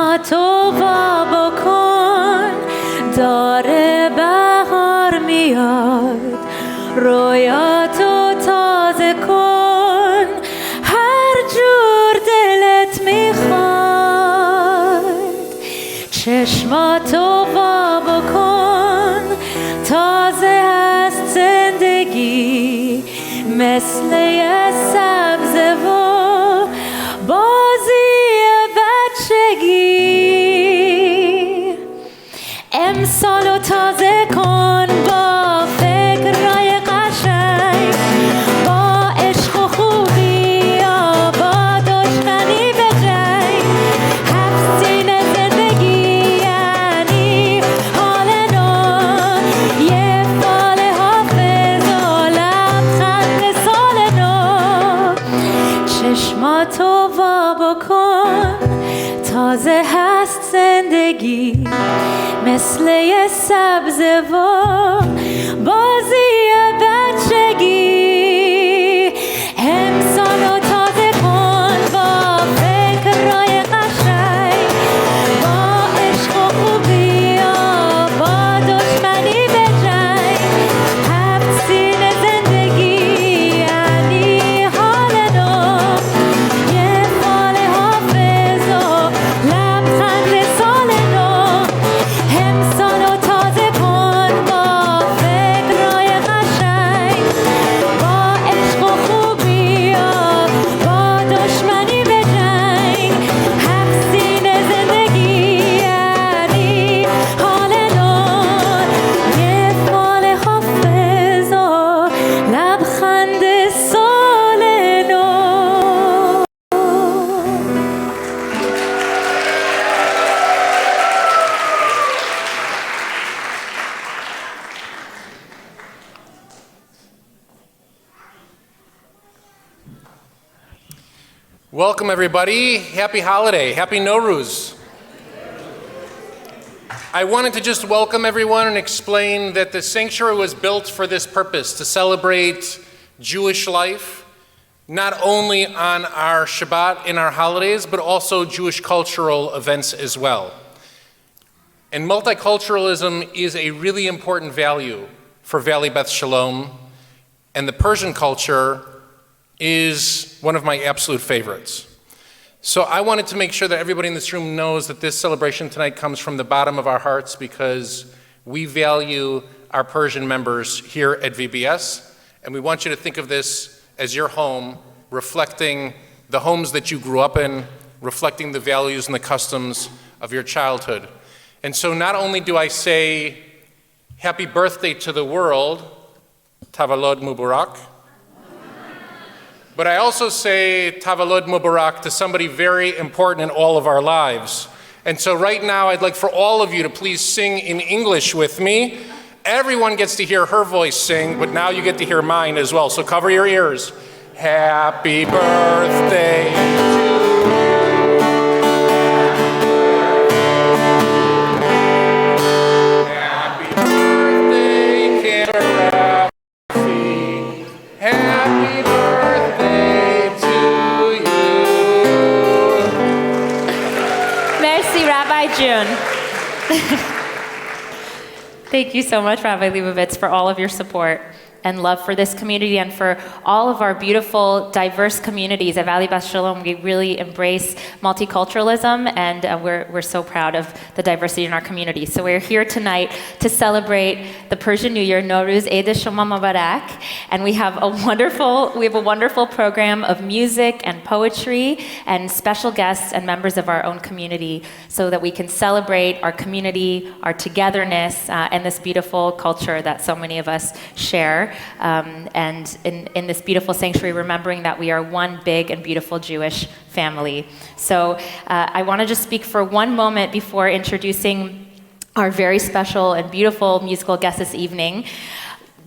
چشما تو وا بکن داره بهار میاد رویاتو تازه کن هر جور دلت میخواد چشما تو وا بکن تازه هست زندگی مثل یه سبزه و بازی بچگی امسالو تازه کن با فکرای قشنگ با عشق و خوبی یا با دشمنی به جنگ حفظین زندگی یعنی حال نو یه فال حافظ و لبخند سال نو چشماتو وا بکن تازه هست زندگی مثل یه سبزه و بازی بچگی امسالو تازه کن با فکرای قشنگ با عشق و خوبی یا با دشمنی به جنگ حفظین زندگی یعنی حال نو یه فال حافظ و لبخند سال نو امسالو تازه کن با فکرای قشنگ با عشق و خوبی یا با دشمنی به جنگ حفظین زندگی یعنی حال نو یه فال حافظ و لبخند سال نو Welcome, everybody. Happy holiday. Happy Nowruz. I wanted to just welcome everyone and explain that the sanctuary was built for this purpose, to celebrate Jewish life, not only on our Shabbat and our holidays, but also Jewish cultural events as well. And multiculturalism is a really important value for Valley Beth Shalom, and the Persian culture is one of my absolute favorites. So I wanted to make sure that everybody in this room knows that this celebration tonight comes from the bottom of our hearts because we value our Persian members here at VBS, and we want you to think of this as your home, reflecting the homes that you grew up in, reflecting the values and the customs of your childhood. And so not only do I say happy birthday to the world, Tavallod Mubarak, but I also say Tavallod Mubarak to somebody very important in all of our lives. And so right now I'd like for all of you to please sing in English with me. Everyone gets to hear her voice sing, but now you get to hear mine as well. So cover your ears. Happy birthday to you. Happy birthday, Kara. Happy birthday to you. Merci, Rabbi June. Thank you so much, Rabbi Leibovitz, for all of your support and love for this community and for all of our beautiful, diverse communities at Valley Beth Shalom. We really embrace multiculturalism, and we're so proud of the diversity in our community. So we're here tonight to celebrate the Persian New Year, Nowruz, Eid Shoma Mubarak, and we have a wonderful program of music and poetry and special guests and members of our own community, so that we can celebrate our community, our togetherness, and this beautiful culture that so many of us share. And in this beautiful sanctuary, remembering that we are one big and beautiful Jewish family. So I want to just speak for one moment before introducing our very special and beautiful musical guest this evening.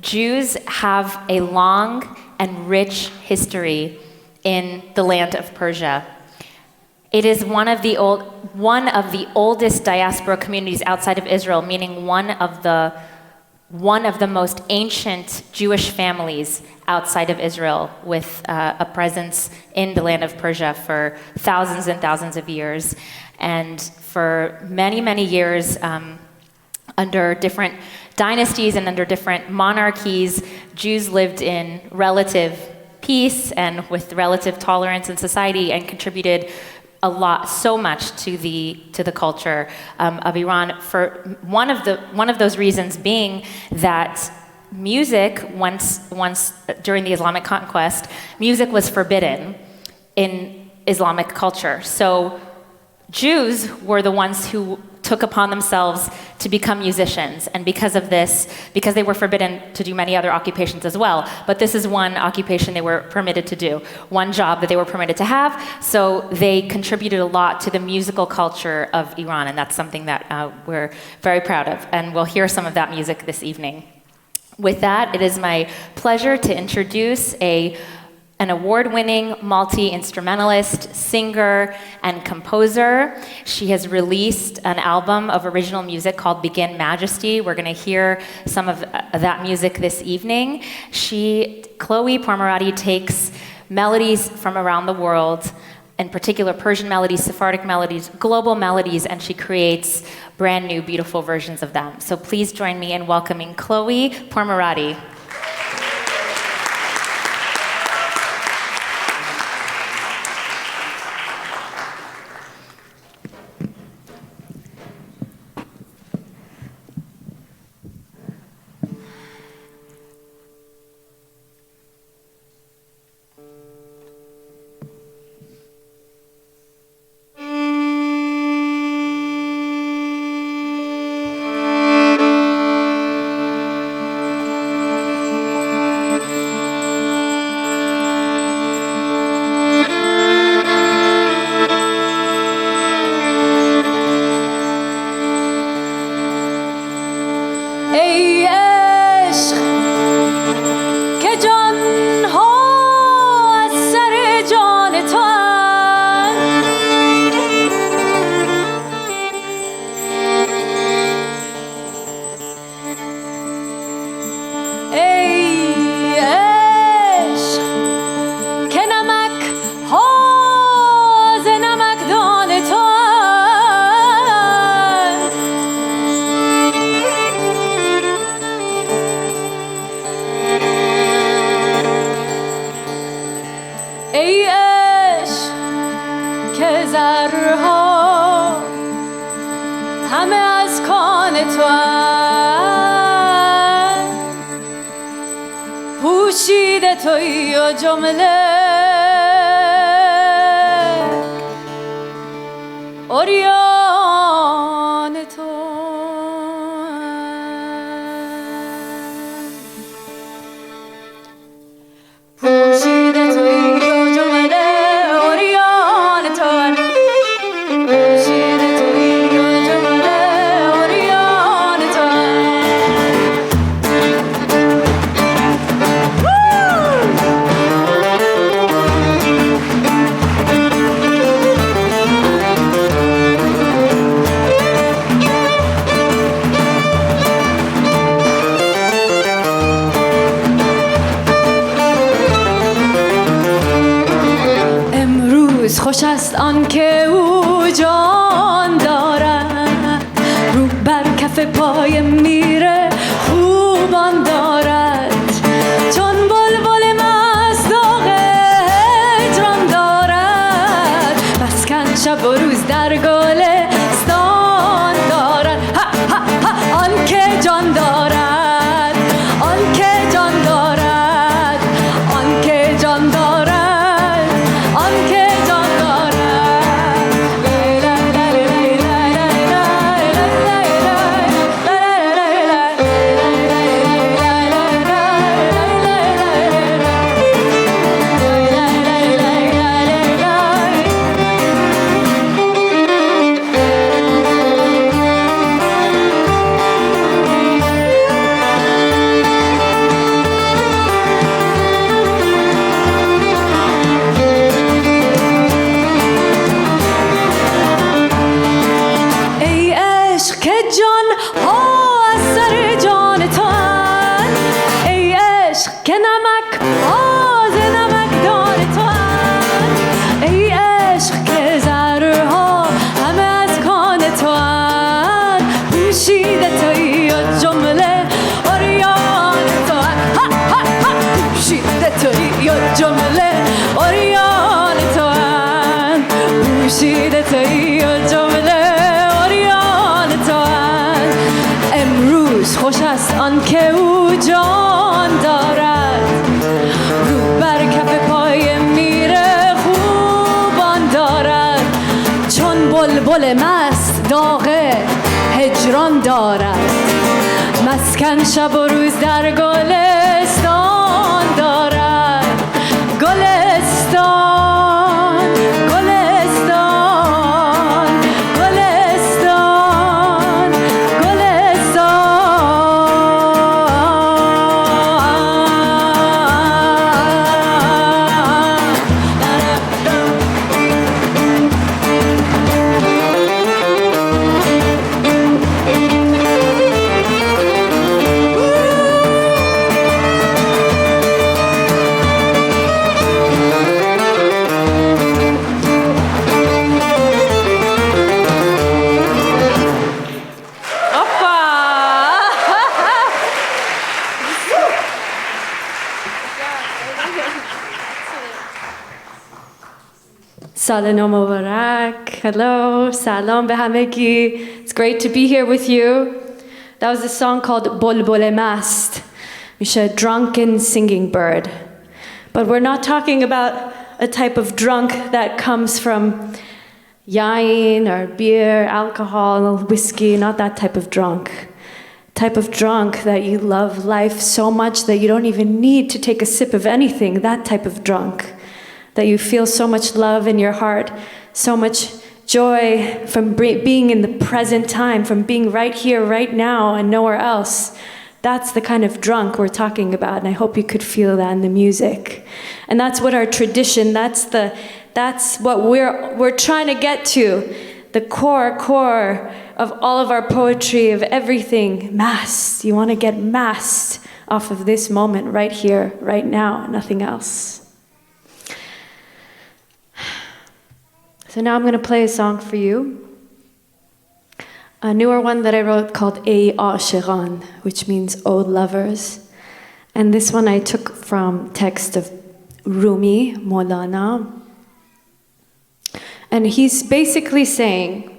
Jews have a long and rich history in the land of Persia. It is one of the oldest diaspora communities outside of Israel, meaning one of the most ancient Jewish families outside of Israel, with a presence in the land of Persia for thousands and thousands of years. And for many, many years, under different dynasties and under different monarchies, Jews lived in relative peace and with relative tolerance in society and contributed a lot, so much to the culture of Iran. For one of those reasons being that music, once during the Islamic conquest, music was forbidden in Islamic culture. So Jews were the ones who took upon themselves to become musicians, and because of this, because they were forbidden to do many other occupations as well, but this is one occupation they were permitted to do, one job that they were permitted to have, so they contributed a lot to the musical culture of Iran, and that's something that we're very proud of, and we'll hear some of that music this evening. With that, it is my pleasure to introduce an award-winning multi-instrumentalist, singer, and composer. She has released an album of original music called Begin Majesty. We're going to hear some of that music this evening. Chloe Pormarati takes melodies from around the world, in particular Persian melodies, Sephardic melodies, global melodies, and she creates brand new, beautiful versions of them. So please join me in welcoming Chloe Pormarati. خوش است آن که او جان دارد، رو بر کف پای میره خوبان دارد، چون بلبل مست داغ هجران دارد، مسکن شب و روز در گلستان دارد. آن که جان دارد، آن که جان دارد، آن که جان دارد، آن که جان دارد. خوش است آن که او جان دارد رو بر کف پای میره خوبان دارد چون بلبل مست داغ هجران دارد مسکن شب و روز در گلستان دارد گلستان گلستان گلستان Sal no Mubarak. Hello, salam be hamegi. It's great to be here with you. That was a song called Bulbul Mast, which is a drunken singing bird. But we're not talking about a type of drunk that comes from yain or beer, alcohol, whiskey, not that type of drunk. Type of drunk that you love life so much that you don't even need to take a sip of anything, that type of drunk. That you feel so much love in your heart, so much joy from being in the present time, from being right here, right now, and nowhere else. That's the kind of drunk we're talking about, and I hope you could feel that in the music. And that's what our tradition, that's what we're trying to get to. The core of all of our poetry, of everything, massed. You want to get massed off of this moment right here, right now, nothing else. So now I'm going to play a song for you. A newer one that I wrote called Ey Ashiqan, which means old lovers. And this one I took from text of Rumi, Maulana. And he's basically saying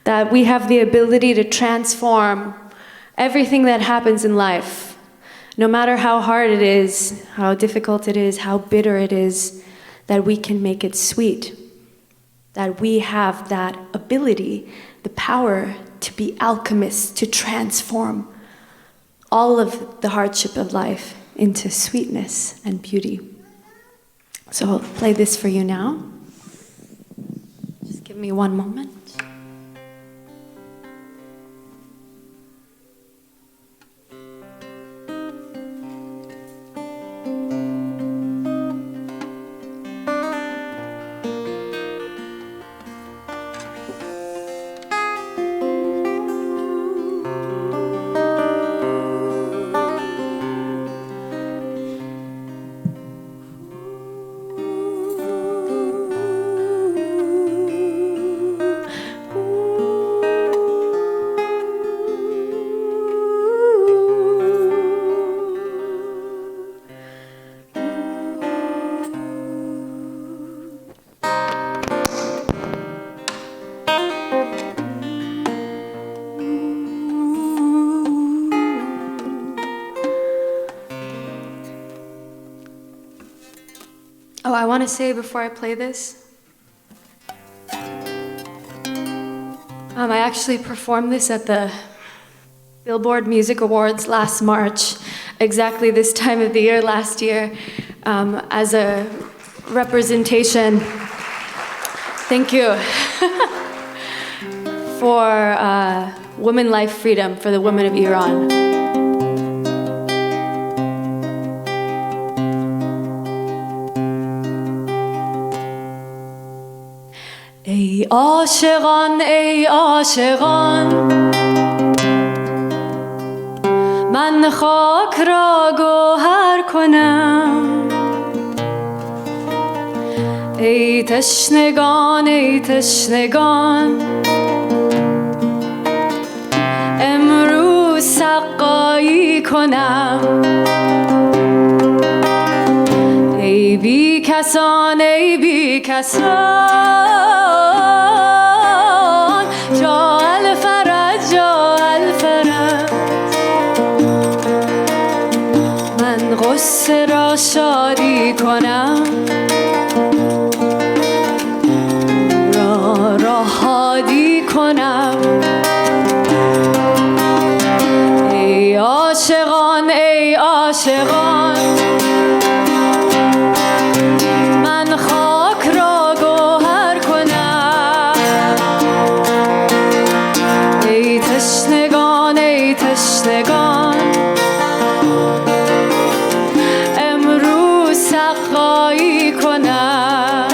that we have the ability to transform everything that happens in life. No matter how hard it is, how difficult it is, how bitter it is, that we can make it sweet. That we have that ability, the power to be alchemists, to transform all of the hardship of life into sweetness and beauty. So I'll play this for you now. Just give me one moment. Oh, I want to say before I play this, I actually performed this at the Billboard Music Awards last March, exactly this time of the year last year, as a representation, thank you, for women life freedom for the women of Iran. ای عاشقان ای عاشقان من خاک را گوهر کنم ای تشنگان ای تشنگان امروز سقایی کنم ای بی کسان ای بی کسان جا الفرج غصه را شادی کنم را هادی کنم ای عاشقان ای عاشقان من خاک را گوهر کنم ای تشنگان ای تشنگان امروز سقایی کنم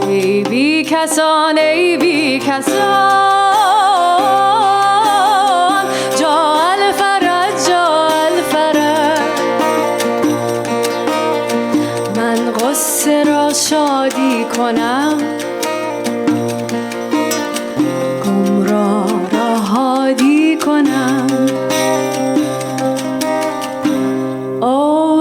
ای بی کسان ای بی کسان جا الفرج جا الفرج من غصه را شادی کنم گمراه را هادی کنم Oh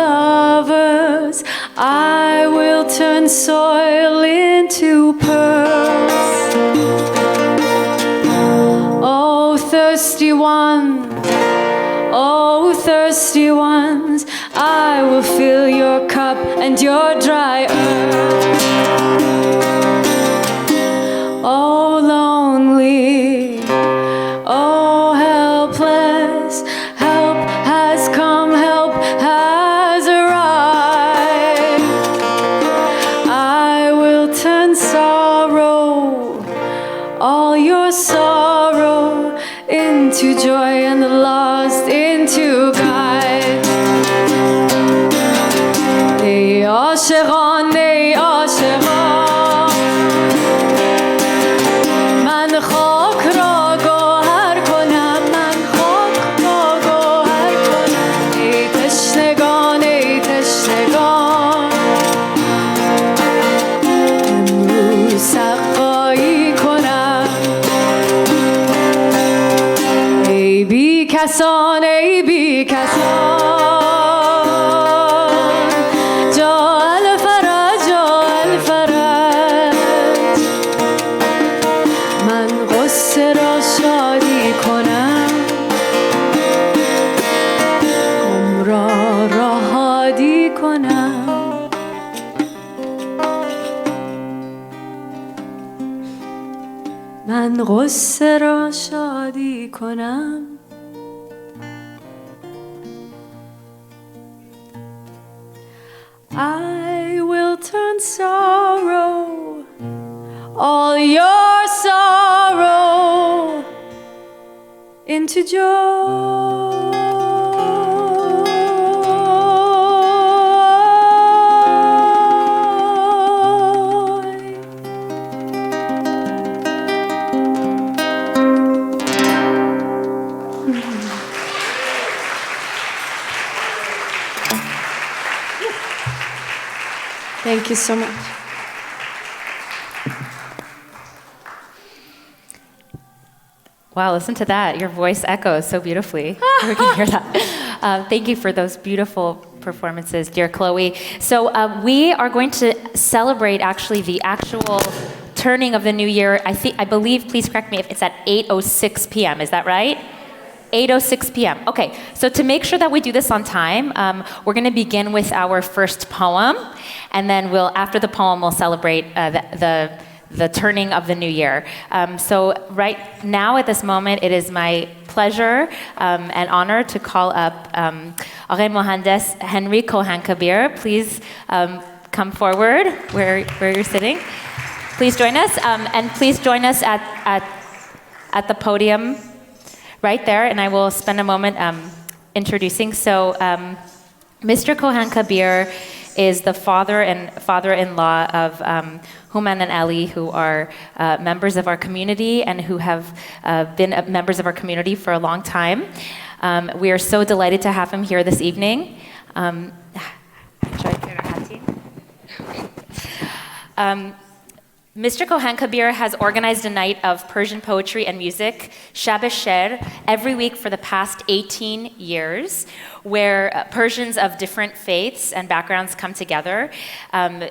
lovers, I will turn soil into pearls. Oh thirsty ones, I will fill your cup and your dry earth. Oh lonely, oh helpless, help has come, help has arrived. I will turn sorrow, all your sorrow, into joy and the lost into guide. ای عاشقان ای عاشقان من خاک را گوهر کنم من خاک را گوهر کنم ای تشنگان ای تشنگان امروز سقایی کنم ای بی کسان ای بی کسان جا الفرج جا الفرج من غصه را شادی کنم گمراه را هادی کنم من غصه را شادی کنم I will turn sorrow, all your sorrow, into joy. Thank you so much. Wow, listen to that. Your voice echoes so beautifully. We can hear that. Thank you for those beautiful performances, dear Chloe. So we are going to celebrate actually the actual turning of the new year. I believe, please correct me if it's at 8:06 p.m. Is that right? 8:06 p.m. Okay, so to make sure that we do this on time, we're going to begin with our first poem, and then after the poem, we'll celebrate the turning of the new year. So right now, at this moment, it is my pleasure and honor to call up Aghay Mohandes Henry Cohen Kabir. Please come forward where you're sitting. Please join us, and please join us at the podium right there, and I will spend a moment introducing. So Mr. Cohen Kabir is the father-in-law of Human and Ellie, who are members of our community and who have been members of our community for a long time. We are so delighted to have him here this evening. Mr. Cohen Kabir has organized a night of Persian poetry and music, Shab Sher, every week for the past 18 years, where Persians of different faiths and backgrounds come together.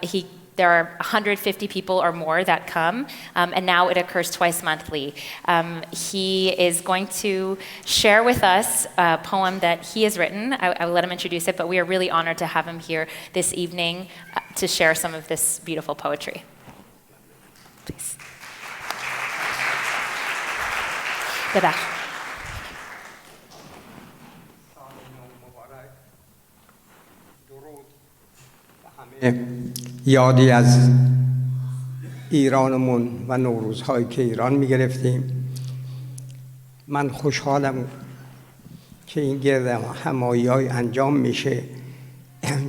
He there are 150 people or more that come, and now it occurs twice monthly. He is going to share with us a poem that he has written. I will let him introduce it, but we are really honored to have him here this evening to share some of this beautiful poetry. Please. ببخشید. یادی از ایرانمون و نوروزهایی که ایران می‌گرفتیم. من خوشحالم که این گرد همایی‌های انجام میشه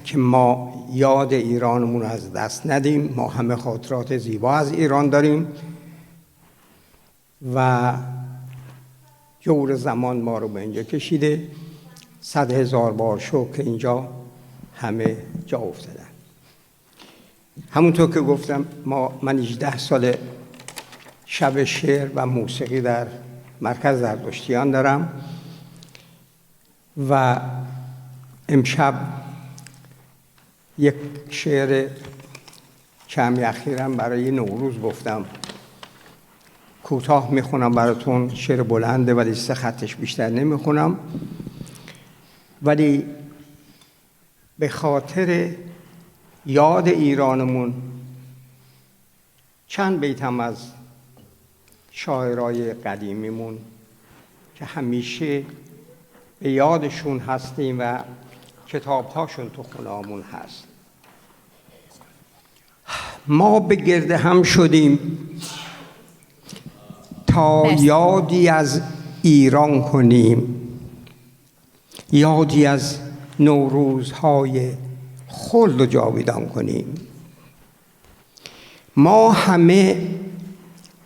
که ما یاد ایرانمون از دست ندیم. ما همه خاطرات زیبا از ایران داریم و جور زمان ما رو به اینجا کشیده. 100,000 بار شکر که اینجا همه جا افتادن. همونطور که گفتم من 18 سال شب شعر و موسیقی در مرکز زردشتیان دارم و امشب یک شعر کمی اخیرم برای نوروز گفتم. کوتاه میخونم براتون، شعر بلنده ولی 3 خطش بیشتر نمیخونم، ولی به خاطر یاد ایرانمون چند بیتم از شاعرای قدیمیمون که همیشه به یادشون هستیم و کتاب‌هاشون تو خونه‌مون هست. ما به گرد هم شدیم تا یادی از ایران کنیم، یادی از نوروزهای خلد و جاویدان کنیم. ما همه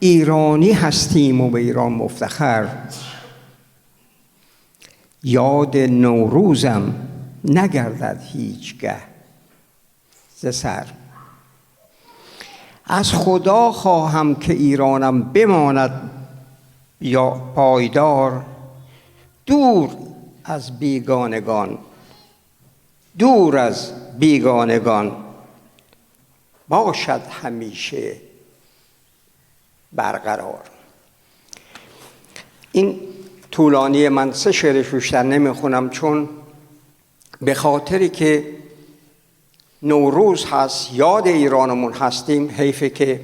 ایرانی هستیم و به ایران مفتخر. یاد نوروزم نگردد هیچگه ز سر. از خدا خواهم که ایرانم بماند یا پایدار، دور از بیگانگان، دور از بیگانگان باشد همیشه برقرار. این طولانی، من 3 شعرش بیشتر نمیخونم چون به خاطری که نوروز هست، یاد ایرانمون هستیم. حیفه که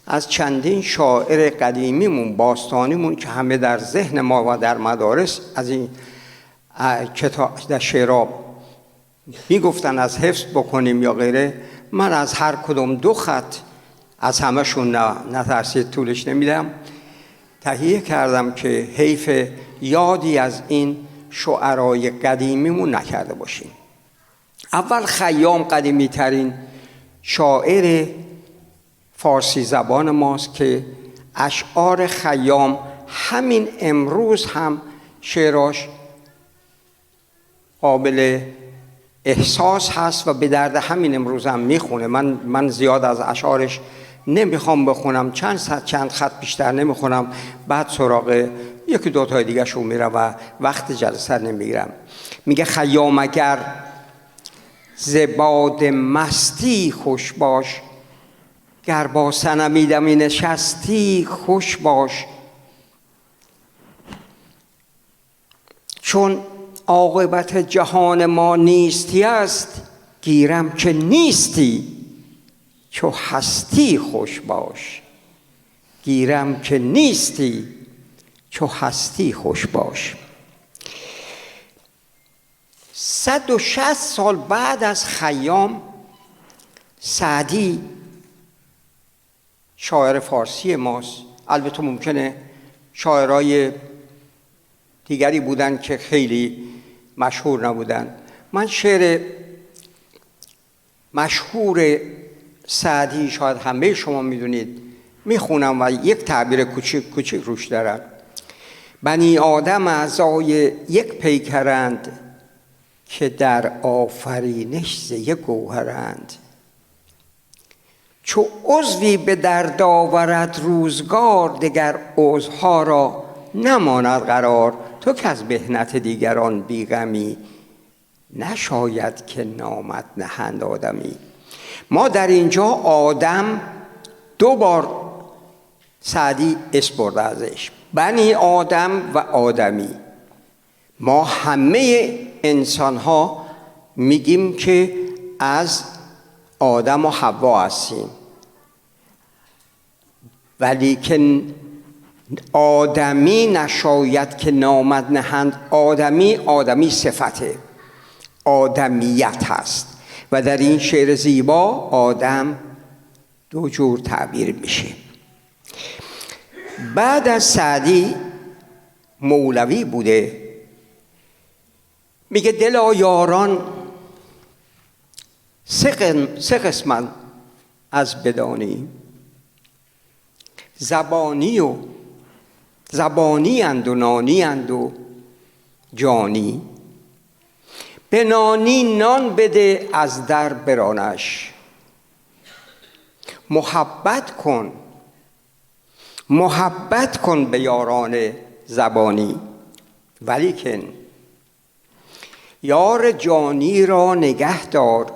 از چندین شاعر قدیمیمون، باستانیمون که همه در ذهن ما و در مدارس از این کتاب در شعرها میگفتن از حفظ بکنیم یا غیره، من از هر کدوم 2 خط از همشون نترسید طولش نمیدم. تهیه کردم که حیف یادی از این شعرای قدیمیمون نکرده باشیم. اول خیام قدیمی ترین شاعر فارسی زبان ماست که اشعار خیام همین امروز هم شعراش قابل احساس هست و به درد همین امروز هم میخونه. من زیاد از اشعارش نمیخوام بخونم، چند خط بیشتر نمیخونم، بعد سراغ 1-2 تا دیگه شو میرم و وقت جلسه نمیگیرم. میگه خیام اگر ز باد مستی خوش باش، گر با صنمی دمی نشستی خوش باش. چون عاقبت جهان ما نیستی است، گیرم که نیستی چو هستی خوش باش. گیرم که نیستی چو هستی خوش باش. 160 سال بعد از خیام، سعدی شاعر فارسی ماست. البته ممکنه شاعرای دیگری بودن که خیلی مشهور نبودن. من شعر مشهور سعدی شاید همه شما میدونید میخونم و یک تعبیر کوچیک روش دارم. بنی آدم اعضای یک پیکرند، که در آفرینش ز یک گوهرند. چو عضوی به درد آورد روزگار، دگر عضوها را نماند قرار. تو که از محنت دیگران بیغمی، نشاید که نامت نهند آدمی. ما در اینجا آدم 2 بار سعدی اسم برده ازش، بنی آدم و آدمی. ما همه انسان ها میگیم که از آدم و حوا هستیم، ولی که آدمی نشاید که نامد نهند. آدمی صفته، آدمیت هست و در این شعر زیبا آدم 2 جور تعبیر میشه. بعد از سعدی مولوی بوده، میگه دلا یاران 3 قسمت از بدانی، زبانی اند و نانی اند و جانی. به نانی نان بده از در برانش، محبت کن به یاران زبانی. ولیکن یار جانی را نگه دار،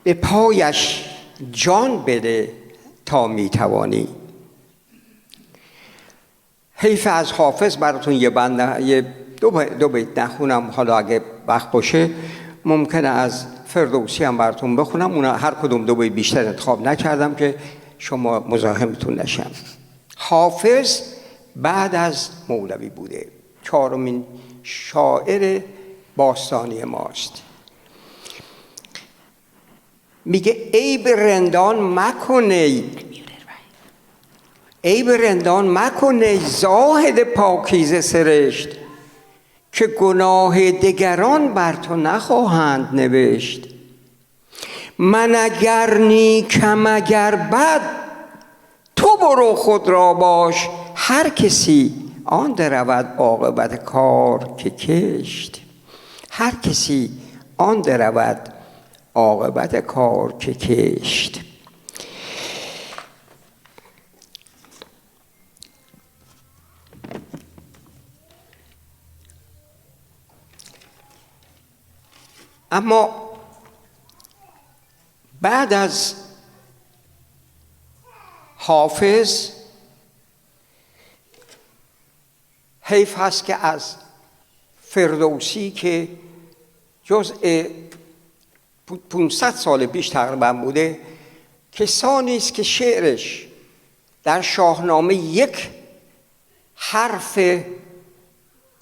به پایش جان بده تا میتوانی. حیف از حافظ براتون یه 2 بیت نخونم، حالا اگه وقت باشه ممکنه از فردوسی هم براتون بخونم. اونا هر کدوم 2 بیت بیشتر انتخاب نکردم که شما مزاحمتون نشم. حافظ بعد از مولوی بوده، 4مین شاعر باستانی ماست. میگه عیب رندان مکنه زاهد پاکیزه سرشت، که گناه دگران بر تو نخواهند نوشت. من اگر نیکم اگر بد، تو برو خود را باش. هر کسی آن درود عاقبت کار که کشت. هر کسی آن درود عاقبت کار که کشت. اما بعد از حافظ حیف هست که از فردوسی که جزء 500 سال پیش تقریبا بوده، کسانی است که شعرش در شاهنامه 1 حرف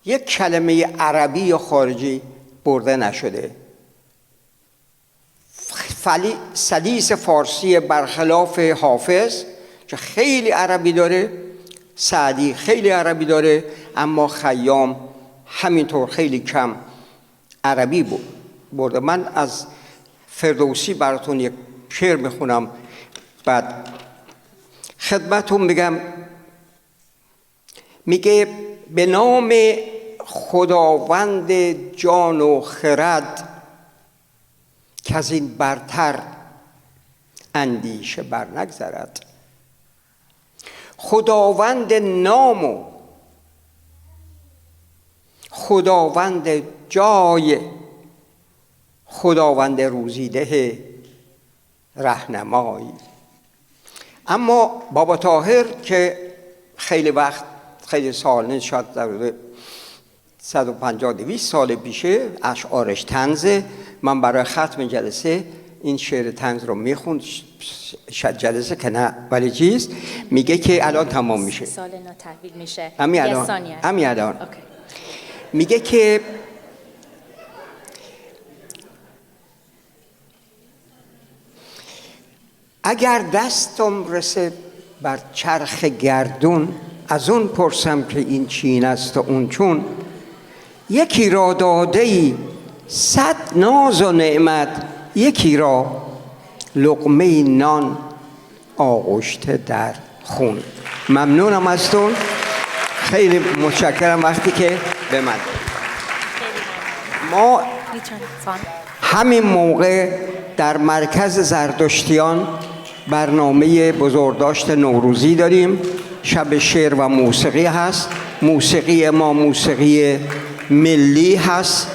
1 کلمه عربی یا خارجی برده نشده. سلیس فارسی برخلاف حافظ که خیلی عربی داره، سعدی خیلی عربی داره، اما خیام همینطور خیلی کم عربی برده. من از فردوسی براتون 1 شعر میخونم، بعد خدمتون میگم. میگه به نام خداوند جان و خرد، که از این برتر اندیشه بر نگذرد. خداوند نام و خداوند جای، خداوند روزیده رهنمای. اما بابا طاهر که خیلی وقت، خیلی سال نیست، شاید در 150-200 سال پیشه، اشعارش طنزه. من برای ختم جلسه این شعر طنز رو میخوند، شاید جلسه که نه ولی چیز میگه که الان تمام میشه، سال نا تحویل میشه، همین الان میگه که اگر دستم رسه بر چرخ گردون، از اون پرسم که این چین است و اون چون. یکی را داده‌ای 100 ناز و نعمت، یکی را لقمه نان آغشته در خون. ممنونم ازتون، خیلی متشکرم وقتی که به من. ما همین موقع در مرکز زردشتیان برنامه بزرگداشت نوروزی داریم. شب شعر و موسیقی هست. موسیقی ما موسیقی ملی هست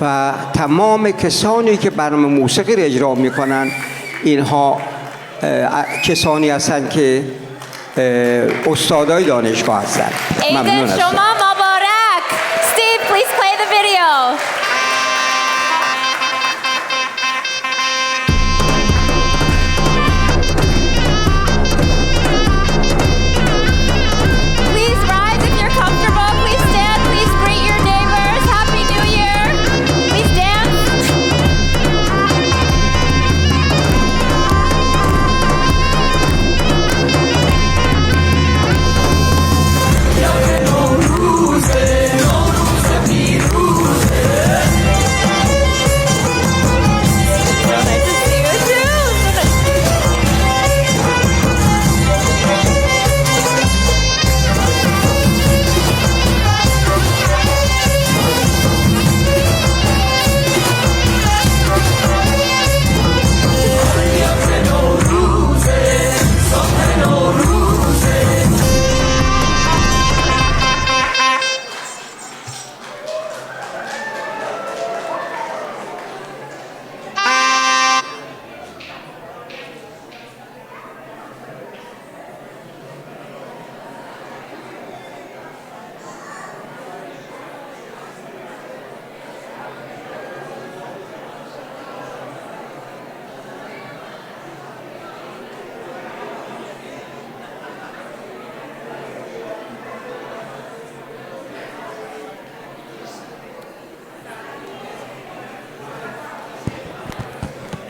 و تمام کسانی که برنامه موسیقی را اجرا میکنن اینها کسانی هستند که استادای دانشگاه هستند. ممنون هستم. شما مبارک. Steve, please play the video.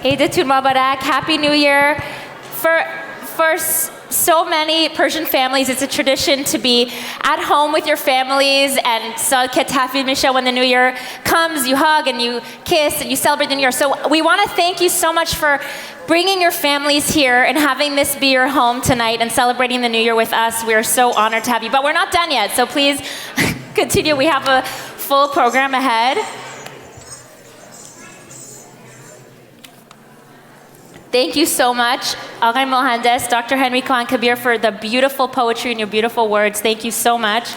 Eidatun Mubarak, Happy New Year. For so many Persian families, it's a tradition to be at home with your families, and so Ketafil Misha, when the New Year comes, you hug and you kiss and you celebrate the New Year. So we want to thank you so much for bringing your families here and having this be your home tonight and celebrating the New Year with us. We are so honored to have you, but we're not done yet, so please continue. We have a full program ahead. Thank you so much, Aghay Mohandes, Dr. Henry Khan Kabir, for the beautiful poetry and your beautiful words. Thank you so much.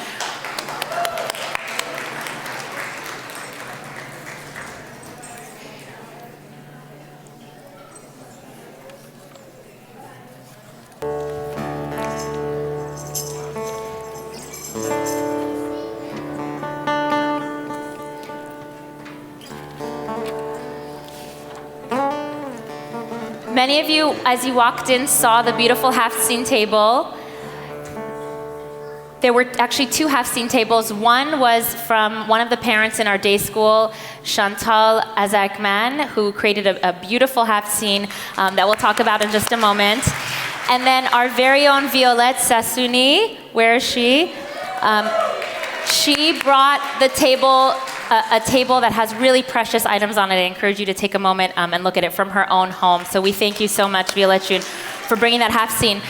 Many of you, as you walked in, saw the beautiful half-scene table. There were actually two half-scene tables. One was from one of the parents in our day school, Chantal Azakman, who created a beautiful half-scene that we'll talk about in just a moment. And then our very own Violette Sassouni, where is she? She brought the table, a table that has really precious items on it. I encourage you to take a moment and look at it from her own home. So we thank you so much, Violette Jun, for bringing that half scene.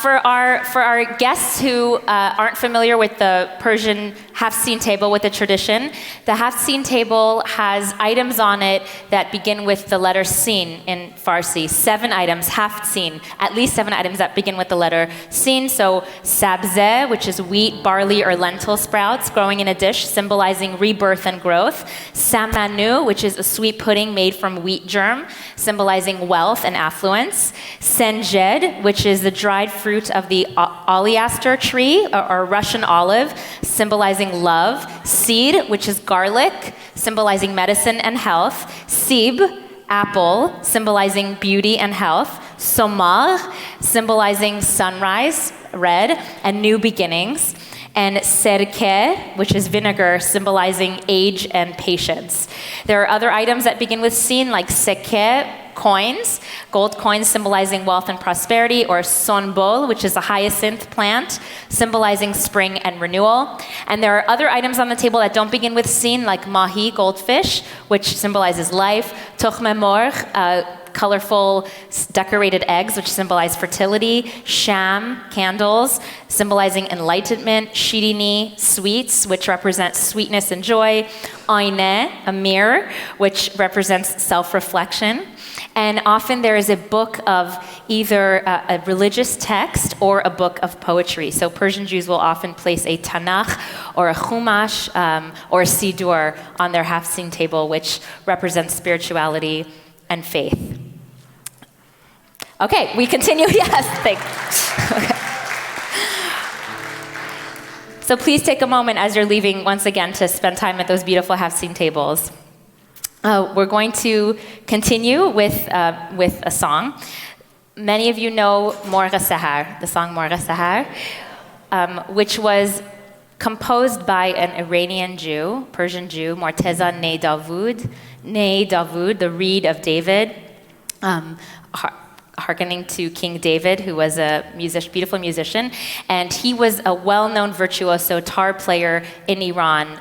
For our guests who aren't familiar with the Persian half-scene table with the tradition, the half-scene table has items on it that begin with the letter Sin in Farsi. 7 items, half-scene, at least 7 items that begin with the letter Sin. So sabze, which is wheat, barley, or lentil sprouts growing in a dish, symbolizing rebirth and growth. Samanu, which is a sweet pudding made from wheat germ, symbolizing wealth and affluence. Senjed, which is the dried fruit of the oleaster tree, or Russian olive, symbolizing love. Seed, which is garlic, symbolizing medicine and health. Sib, apple, symbolizing beauty and health. Somar, symbolizing sunrise, red, and new beginnings. And serke, which is vinegar, symbolizing age and patience. There are other items that begin with sin, like seke, coins, gold coins symbolizing wealth and prosperity, or sonbol, which is a hyacinth plant, symbolizing spring and renewal. And there are other items on the table that don't begin with sin, like mahi, goldfish, which symbolizes life, tokhme morgh, colorful decorated eggs, which symbolize fertility, sham, candles, symbolizing enlightenment, shirini, sweets, which represent sweetness and joy, ayne, a mirror, which represents self-reflection, And often there is a book of either a religious text or a book of poetry. So Persian Jews will often place a Tanakh or a Chumash or a Siddur on their Hafsin table, which represents spirituality and faith. Okay, we continue. Yes, thanks. Okay. So please take a moment as you're leaving once again to spend time at those beautiful Hafsin tables. We're going to continue with a song. Many of you know Morgh Sahar, the song Morgh Sahar, which was composed by an Iranian Jew, Persian Jew, Morteza Ney Davud, the reed of David, hearkening to King David, who was a beautiful musician, and he was a well-known virtuoso tar player in Iran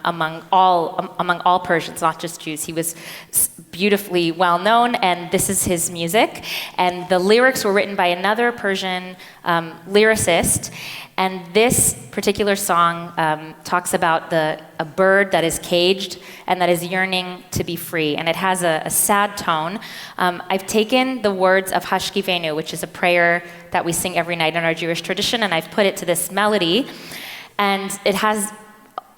among all Persians, not just Jews. He was beautifully well-known, and this is his music. And the lyrics were written by another Persian lyricist, and this particular song talks about a bird that is caged and that is yearning to be free, and it has a sad tone. I've taken the words of Hashkivenu, which is a prayer that we sing every night in our Jewish tradition, and I've put it to this melody, and it has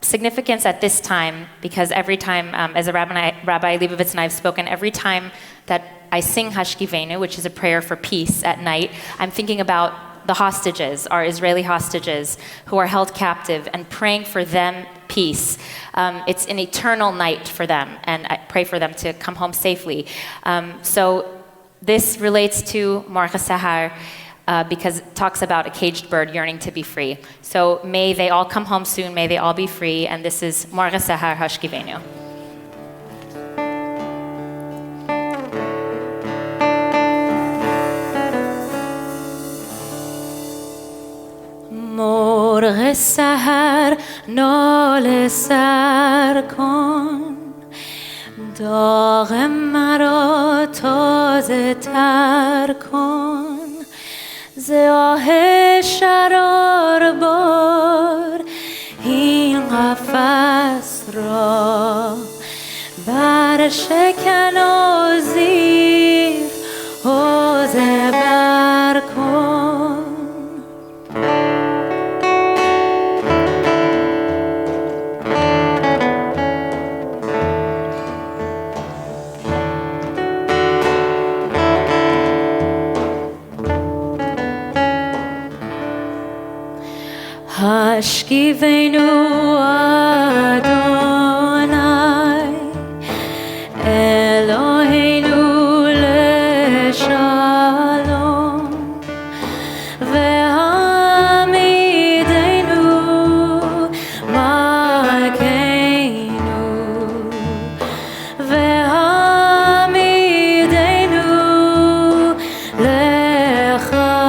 significance at this time because every time, as a Rabbi Leibovitz and I have spoken, every time that I sing Hashkivenu, which is a prayer for peace at night, I'm thinking about the hostages, our Israeli hostages, who are held captive, and praying for them peace. It's an eternal night for them, and I pray for them to come home safely. So this relates to Morgh Sahar because it talks about a caged bird yearning to be free. So may they all come home soon, may they all be free, and this is Morgh Sahar Hashkivenu. مرغ سحر ناله سر کن داغ مرا تازه تر کن ز آه شرار بار این قفس را بر شکن و زیر حوضه بر کن Hashkivenu Adonai Eloheinu leshalom ve'hamidenu malkeinu ve'hamidenu lechaim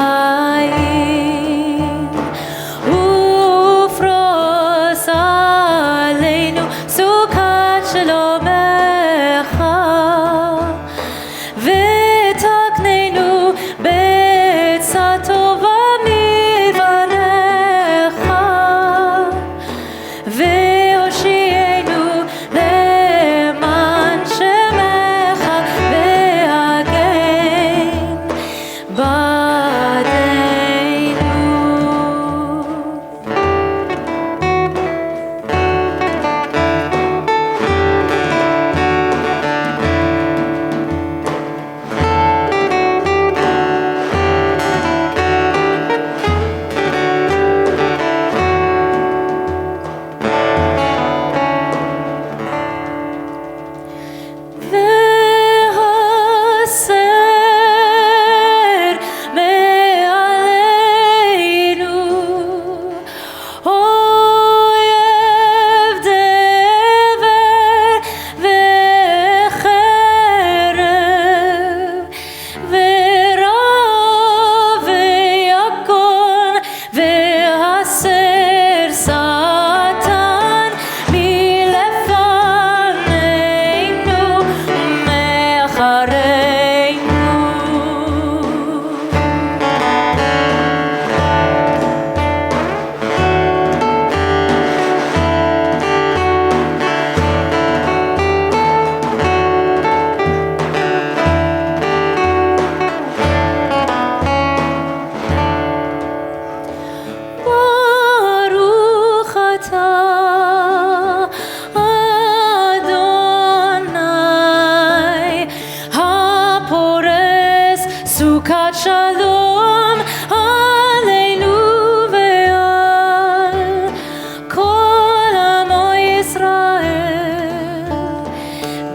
shalom aleinu ve'al kol amo Yisrael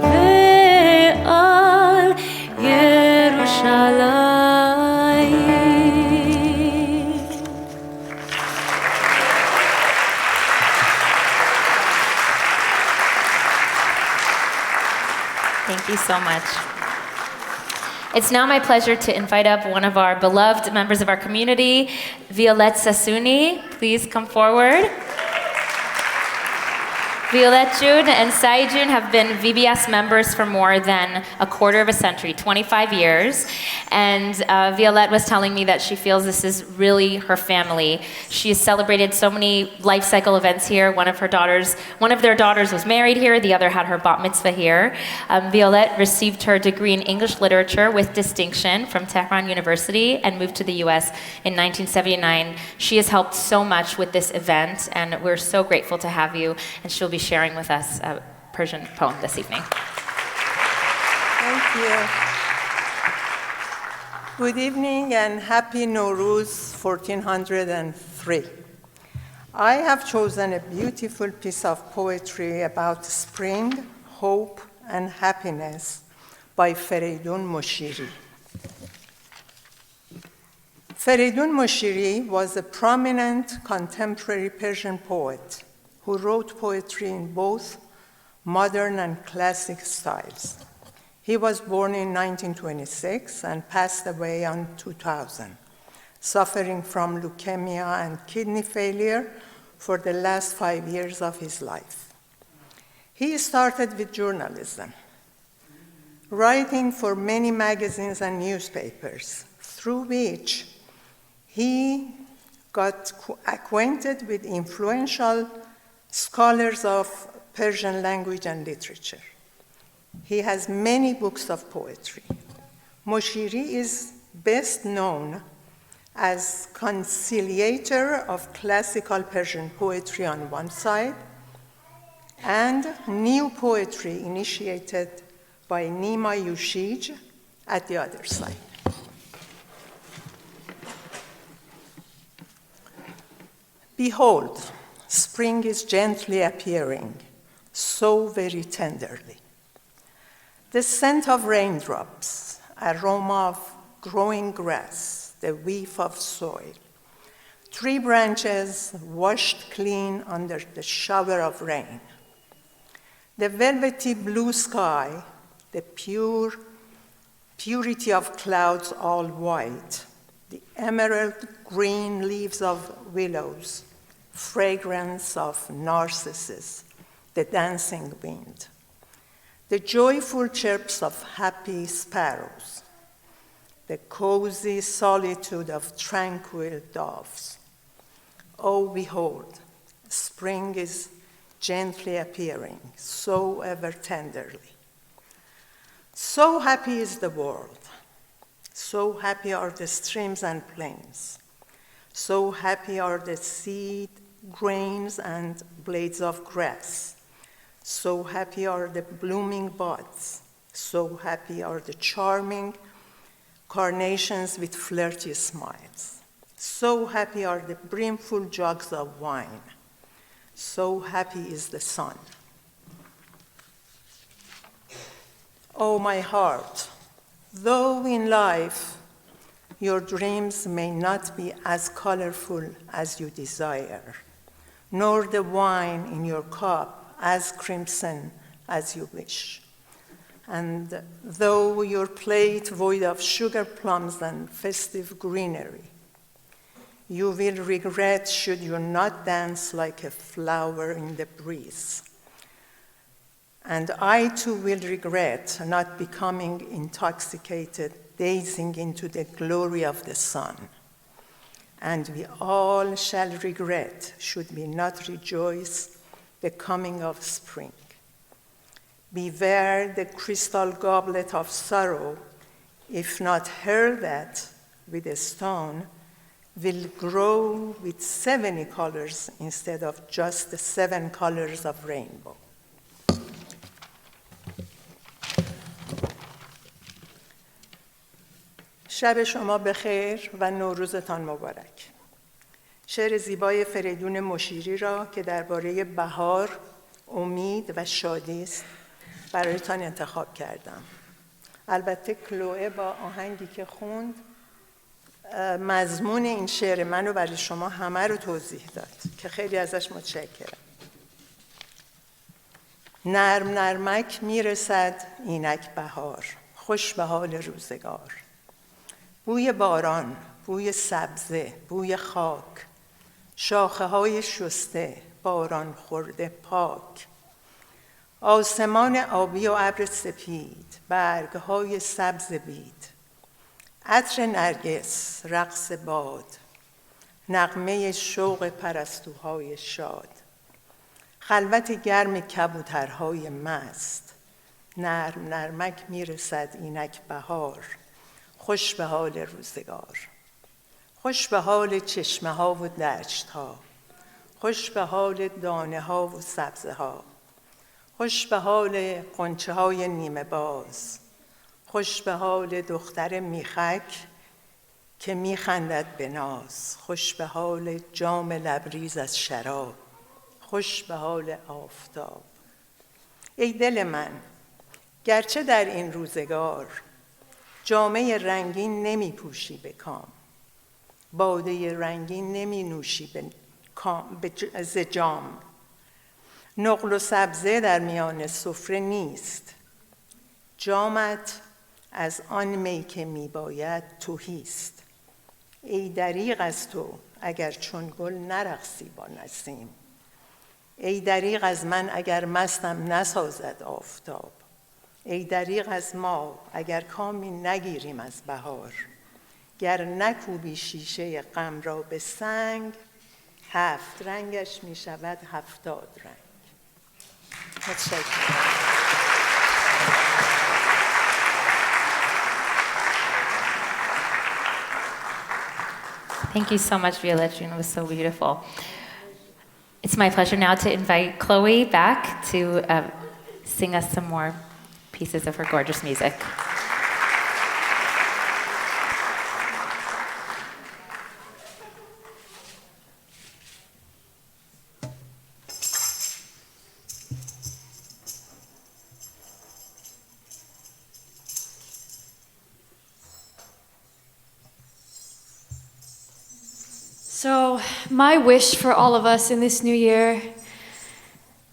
ve'al Yerushalayim. Thank you so much. It's now my pleasure to invite up one of our beloved members of our community, Violette Sassouni. Please come forward. Violette June and Sai June have been VBS members for more than a quarter of a century, 25 years. And Violette was telling me that she feels this is really her family. She has celebrated so many life cycle events here. One of their daughters was married here, the other had her bat mitzvah here. Violette received her degree in English literature with distinction from Tehran University and moved to the US in 1979. She has helped so much with this event, and we're so grateful to have you, and she'll be sharing with us a Persian poem this evening. Thank you. Good evening and happy Nowruz 1403. I have chosen a beautiful piece of poetry about spring, hope, and happiness by Fereydun Moshiri. Fereydun Moshiri was a prominent contemporary Persian poet who wrote poetry in both modern and classic styles. He was born in 1926 and passed away in 2000, suffering from leukemia and kidney failure for the last 5 years of his life. He started with journalism, writing for many magazines and newspapers, through which he got acquainted with influential scholars of Persian language and literature. He has many books of poetry. Moshiri is best known as conciliator of classical Persian poetry on one side and new poetry initiated by Nima Yushij at the other side. Behold, spring is gently appearing, so very tenderly. The scent of raindrops, aroma of growing grass, the whiff of soil, tree branches washed clean under the shower of rain, the velvety blue sky, the purity of clouds all white, the emerald green leaves of willows, fragrance of narcissus, the dancing wind, the joyful chirps of happy sparrows, the cozy solitude of tranquil doves. Oh, behold, spring is gently appearing, so ever tenderly. So happy is the world, so happy are the streams and plains, so happy are the seed, grains, and blades of grass. So happy are the blooming buds. So happy are the charming carnations with flirty smiles. So happy are the brimful jugs of wine. So happy is the sun. Oh, my heart, though in life your dreams may not be as colorful as you desire, nor the wine in your cup as crimson as you wish. And though your plate void of sugar plums and festive greenery, you will regret should you not dance like a flower in the breeze. And I too will regret not becoming intoxicated, gazing into the glory of the sun. And we all shall regret should we not rejoice the coming of spring. Beware the crystal goblet of sorrow, if not hurled at with a stone, will grow with 70 colors instead of just the 7 colors of rainbow. شب شما بخیر و نوروزتان مبارک. شعر زیبای فریدون مشیری را که درباره بهار، امید و شادی است برایتان انتخاب کردم. البته کلوئه با آهنگی که خوند مضمون این شعر منو برای شما همه رو توضیح داد که خیلی ازش متشکرم. نرم نرمک میرسد اینک بهار، خوش به حال روزگار. بوی باران، بوی سبزه، بوی خاک، شاخه های شسته، باران خورده پاک، آسمان آبی و ابر سپید، برگ های سبز بید، عطر نرگس، رقص باد، نغمه شوق پرستوهای شاد، خلوت گرم کبوترهای مست. نرم نرمک میرسد اینک بهار، خوش به حال روزگار. خوش به حال چشمه ها و دشت ها، خوش به حال دانه ها و سبزه ها، خوش به حال غنچه های نیمه باز، خوش به حال دختر میخک که میخندد به ناز، خوش به حال جام لبریز از شراب، خوش به حال آفتاب. ای دل من، گرچه در این روزگار جامه رنگین نمی پوشی به کام، باده رنگین نمی نوشی ز جام، نقل و سبزه در میان سفره نیست، جامت از آن می که می باید تهیست. ای دریغ از تو اگر چون گل نرقصی با نسیم، ای دریغ از من اگر مستم نسازد آفتاب، ای دریغ از ما اگر کامی نگیریم از بهار، گر نکوبی شیشه غم را به سنگ، 7 رنگش می شود 70 رنگ. متشکرم. Thank you so much, Violetta. It was so beautiful. It's my pleasure now to invite Chloe back to sing us some more pieces of her gorgeous music. So, my wish for all of us in this new year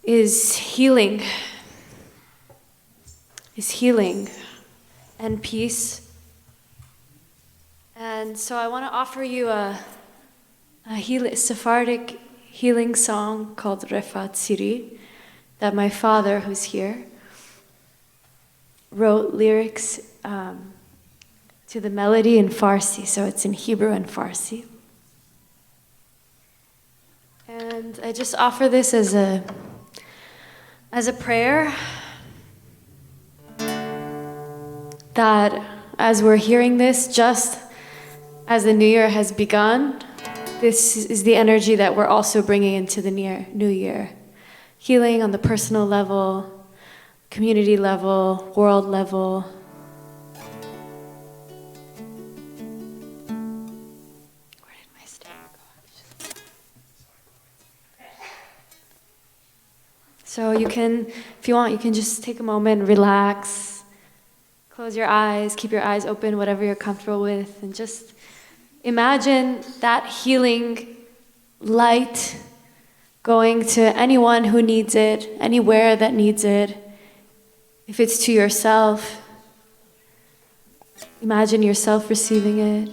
is healing. And peace. And so I want to offer you a Sephardic healing song called Refat Siri that my father, who's here, wrote lyrics to the melody in Farsi. So it's in Hebrew and Farsi. And I just offer this as a prayer that as we're hearing this, just as the new year has begun, this is the energy that we're also bringing into the new year. Healing on the personal level, community level, world level. Where did my stand go? So you can, if you want, you can just take a moment, relax. Close your eyes, keep your eyes open, whatever you're comfortable with, and just imagine that healing light going to anyone who needs it, anywhere that needs it. If it's to yourself, imagine yourself receiving it.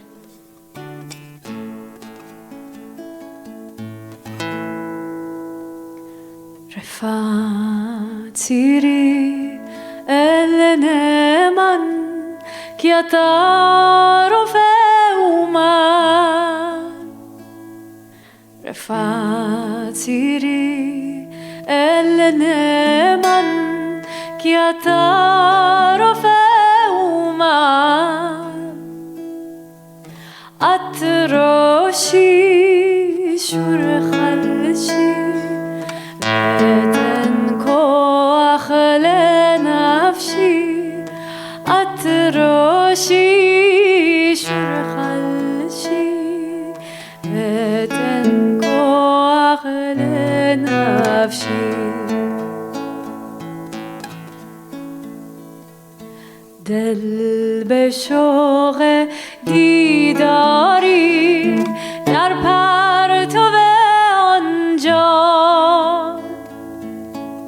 Refatiri Eleneman Kiataro Feuman Refatiri Eleneman Kiataro Feuman Atroshi Shur Khalshi Leten Koach Lenafshi Atroshi کفشی دل به شوق دیداری در پرتو آنجا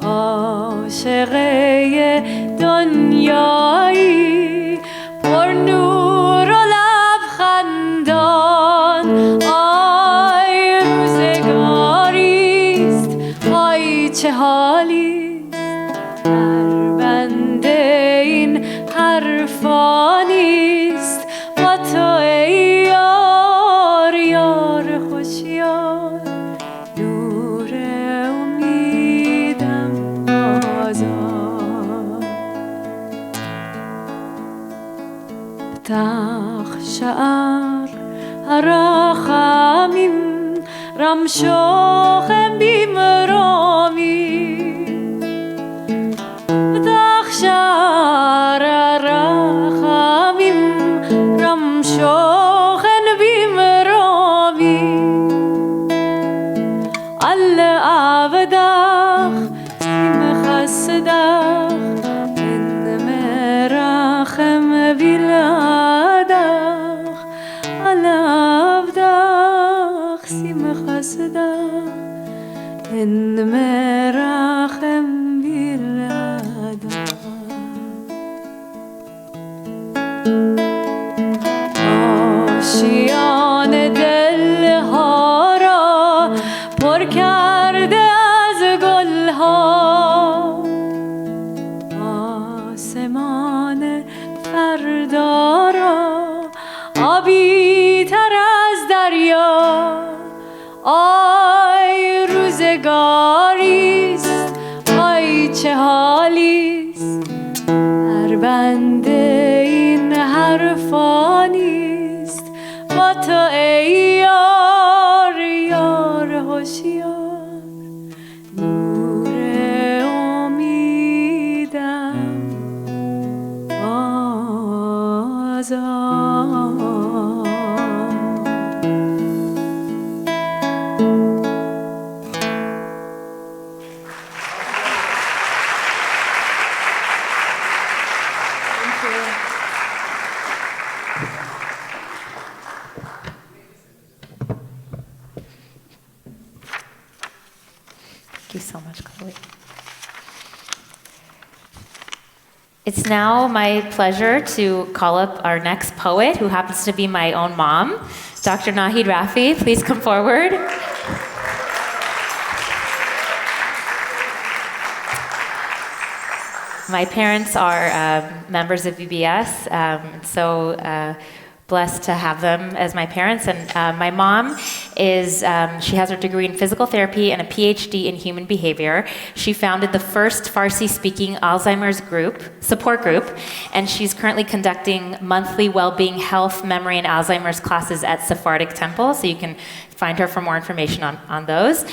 عاشقه دنیایی پر نور و لبخندان آی روزگاریست آی چه حالیست در بنده این حرفانیست با تو ای یار یار خوشیار نور امیدم بازار بتاخ شعر هراخمیم رمشوخم بیمرامی بتاخ شعر هراخمیم رمشوخن بیمرامی alle avdach im khasdach in merachem viladach alle avdach im khasdach in merachem viladach آشیان دلها را پر کرده از گلها آسمان فردا را آبی تر از دریا آی روزگاریست آی چه حالیست در بنده این حرفانیست با تو ای یار یار هوشیار نور امیدم بازار Thank you so much, Chloe. It's now my pleasure to call up our next poet, who happens to be my own mom, Dr. Nahid Rafi. Please come forward. My parents are members of VBS, blessed to have them as my parents. And my mom is, she has her degree in physical therapy and a PhD in human behavior. She founded the first Farsi-speaking Alzheimer's support group, and she's currently conducting monthly well-being, health, memory, and Alzheimer's classes at Sephardic Temple, so you can find her for more information on those.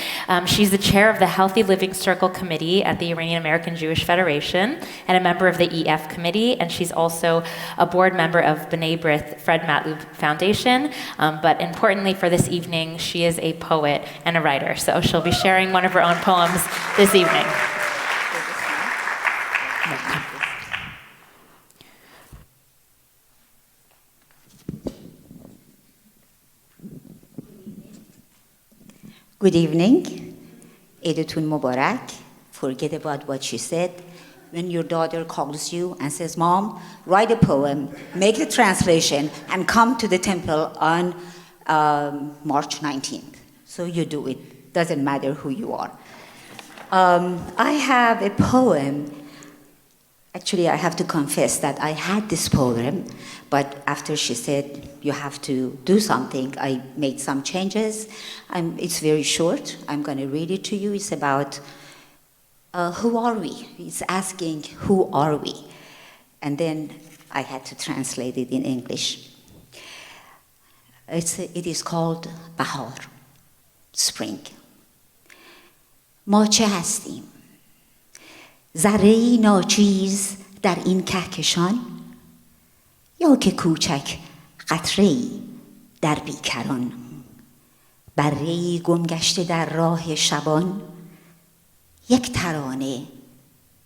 She's the chair of the Healthy Living Circle Committee at the Iranian American Jewish Federation and a member of the EF Committee, and she's also a board member of B'nai B'rith Fred Matlub Foundation. But importantly for this evening, she is a poet and a writer, so she'll be sharing one of her own poems this evening. Good evening. Eidetun Mubarak. Forget about what she said. When your daughter calls you and says, Mom, write a poem, make the translation, and come to the temple on March 19th. So you do it. Doesn't matter who you are. I have a poem. Actually, I have to confess that I had this poem, but after she said, you have to do something, I made some changes. It's very short. I'm going to read it to you. It's about who are we? It's asking, who are we? And then I had to translate it in English. It is called Bahar, spring. ما چه هستیم؟ ذره‌ای ناچیز در این کهکشان، یا که کوچک قطره‌ای در بیکران، بره‌ای گم گشته در راه شبان، یک ترانه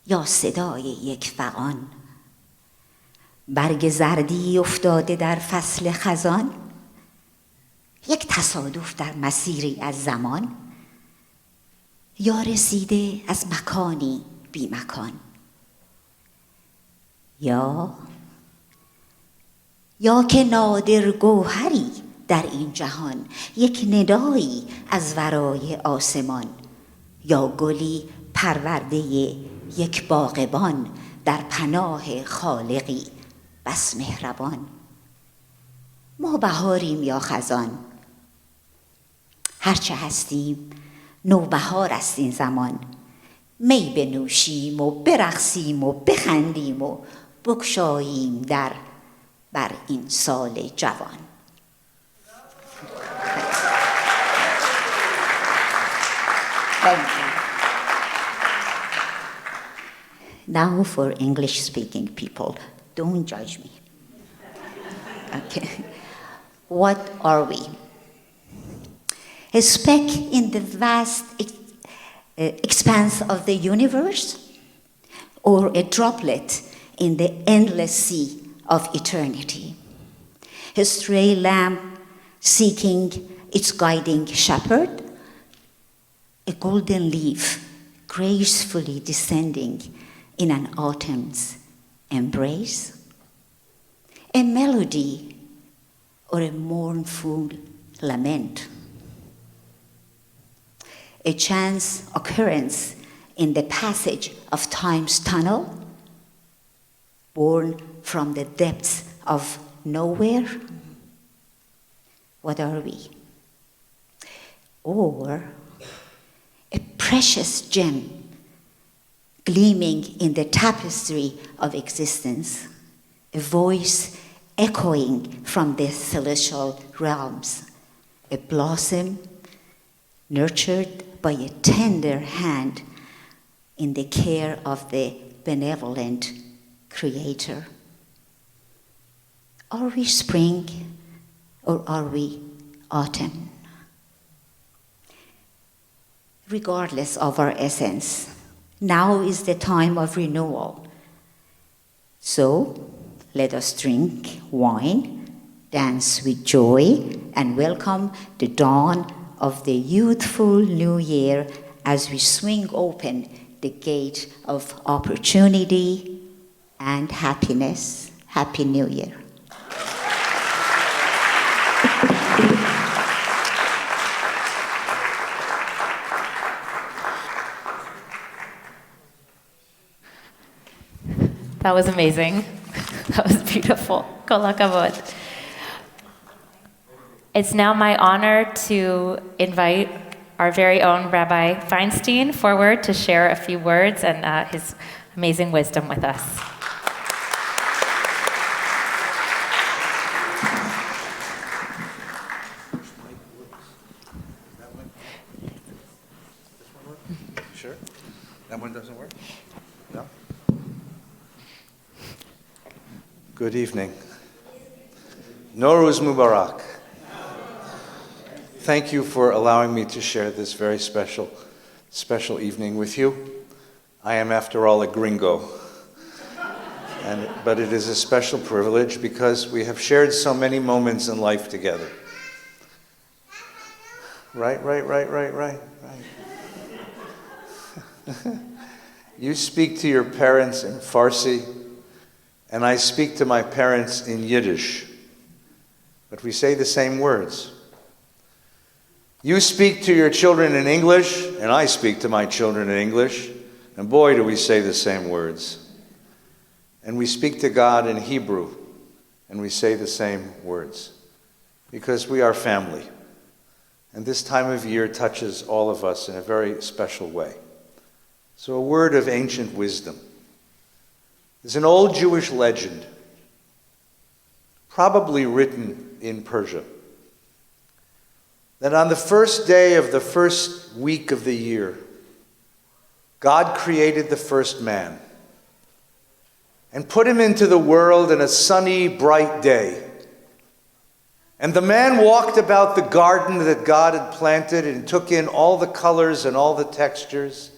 یا صدای یک فغان، برگ زردی افتاده در فصل خزان، یک تصادف در مسیری از زمان، یا رسیده از مکانی بی مکان، یا که نادر گوهری در این جهان، یک ندایی از ورای آسمان، یا گلی پرورده یک باغبان در پناه خالقی بس مهربان. ما بهاریم یا خزان، هرچه هستیم نوبهار است این زمان. می بنوشیم و برقصیم و بخندیم و بگشاییم در بر این سال جوان. Thank you. Now for English-speaking people, don't judge me. Okay. What are we? A speck in the vast expanse of the universe, or a droplet in the endless sea of eternity? A stray lamb seeking its guiding shepherd? A golden leaf gracefully descending in an autumn's embrace? A melody or a mournful lament? A chance occurrence in the passage of time's tunnel, born from the depths of nowhere? What are we? Or a precious gem gleaming in the tapestry of existence, a voice echoing from the celestial realms, a blossom nurtured by a tender hand in the care of the benevolent Creator. Are we spring or are we autumn? Regardless of our essence, now is the time of renewal. So let us drink wine, dance with joy, and welcome the dawn of the youthful new year as we swing open the gate of opportunity and happiness. Happy New Year. That was amazing. That was beautiful. Kol hakavod. It's now my honor to invite our very own Rabbi Feinstein forward to share a few words and his amazing wisdom with us. Sure? That one doesn't work? No? Good evening. Nowruz Mubarak. Thank you for allowing me to share this very special evening with you. I am, after all, a gringo. But it is a special privilege because we have shared so many moments in life together. Right. You speak to your parents in Farsi, and I speak to my parents in Yiddish. But we say the same words. You speak to your children in English, and I speak to my children in English, and boy, do we say the same words. And we speak to God in Hebrew, and we say the same words, because we are family. And this time of year touches all of us in a very special way. So a word of ancient wisdom. There's an old Jewish legend, probably written in Persia, that on the first day of the first week of the year, God created the first man and put him into the world in a sunny, bright day. And the man walked about the garden that God had planted and took in all the colors and all the textures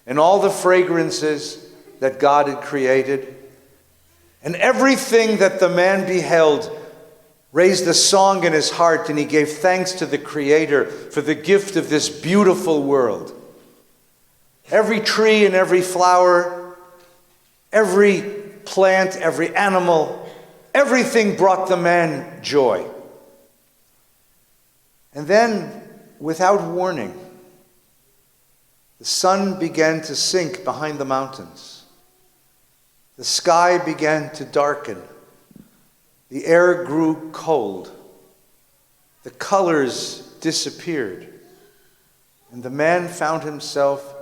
and all the fragrances that God had created. And everything that the man beheld raised a song in his heart, and he gave thanks to the Creator for the gift of this beautiful world. Every tree and every flower, every plant, every animal, everything brought the man joy. And then, without warning, the sun began to sink behind the mountains. The sky began to darken. The air grew cold. The colors disappeared. And the man found himself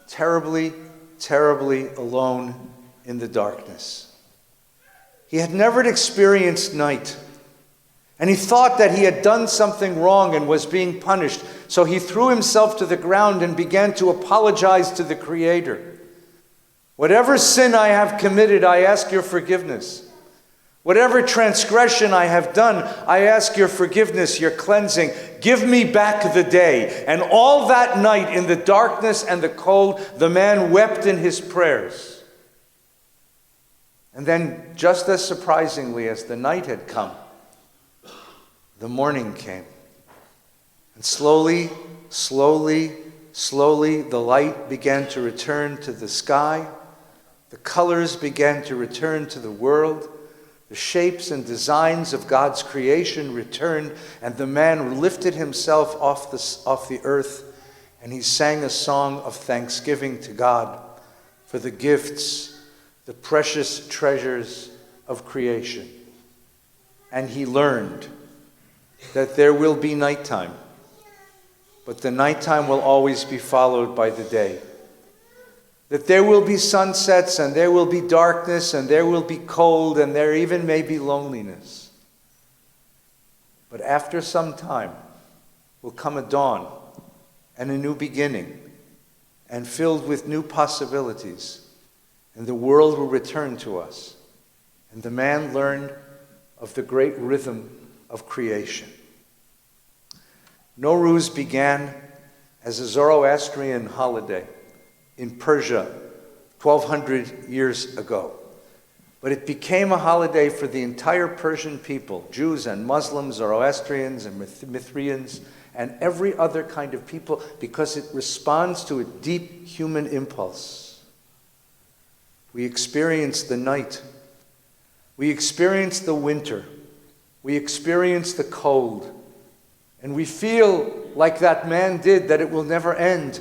terribly, terribly alone in the darkness. He had never experienced night. And he thought that he had done something wrong and was being punished. So he threw himself to the ground and began to apologize to the Creator. Whatever sin I have committed, I ask your forgiveness. Whatever transgression I have done, I ask your forgiveness, your cleansing. Give me back the day. And all that night, in the darkness and the cold, the man wept in his prayers. And then, just as surprisingly as the night had come, the morning came. And slowly, slowly, slowly, the light began to return to the sky. The colors began to return to the world. The shapes and designs of God's creation returned, and the man lifted himself off the earth, and he sang a song of thanksgiving to God for the gifts, the precious treasures of creation. And he learned that there will be nighttime, but the nighttime will always be followed by the day. That there will be sunsets, and there will be darkness, and there will be cold, and there even may be loneliness. But after some time will come a dawn and a new beginning, and filled with new possibilities, and the world will return to us. And the man learned of the great rhythm of creation. Nowruz began as a Zoroastrian holiday in Persia 1,200 years ago. But it became a holiday for the entire Persian people, Jews and Muslims, Zoroastrians and Mithrians, and every other kind of people, because it responds to a deep human impulse. We experience the night. We experience the winter. We experience the cold. And we feel like that man did, that it will never end.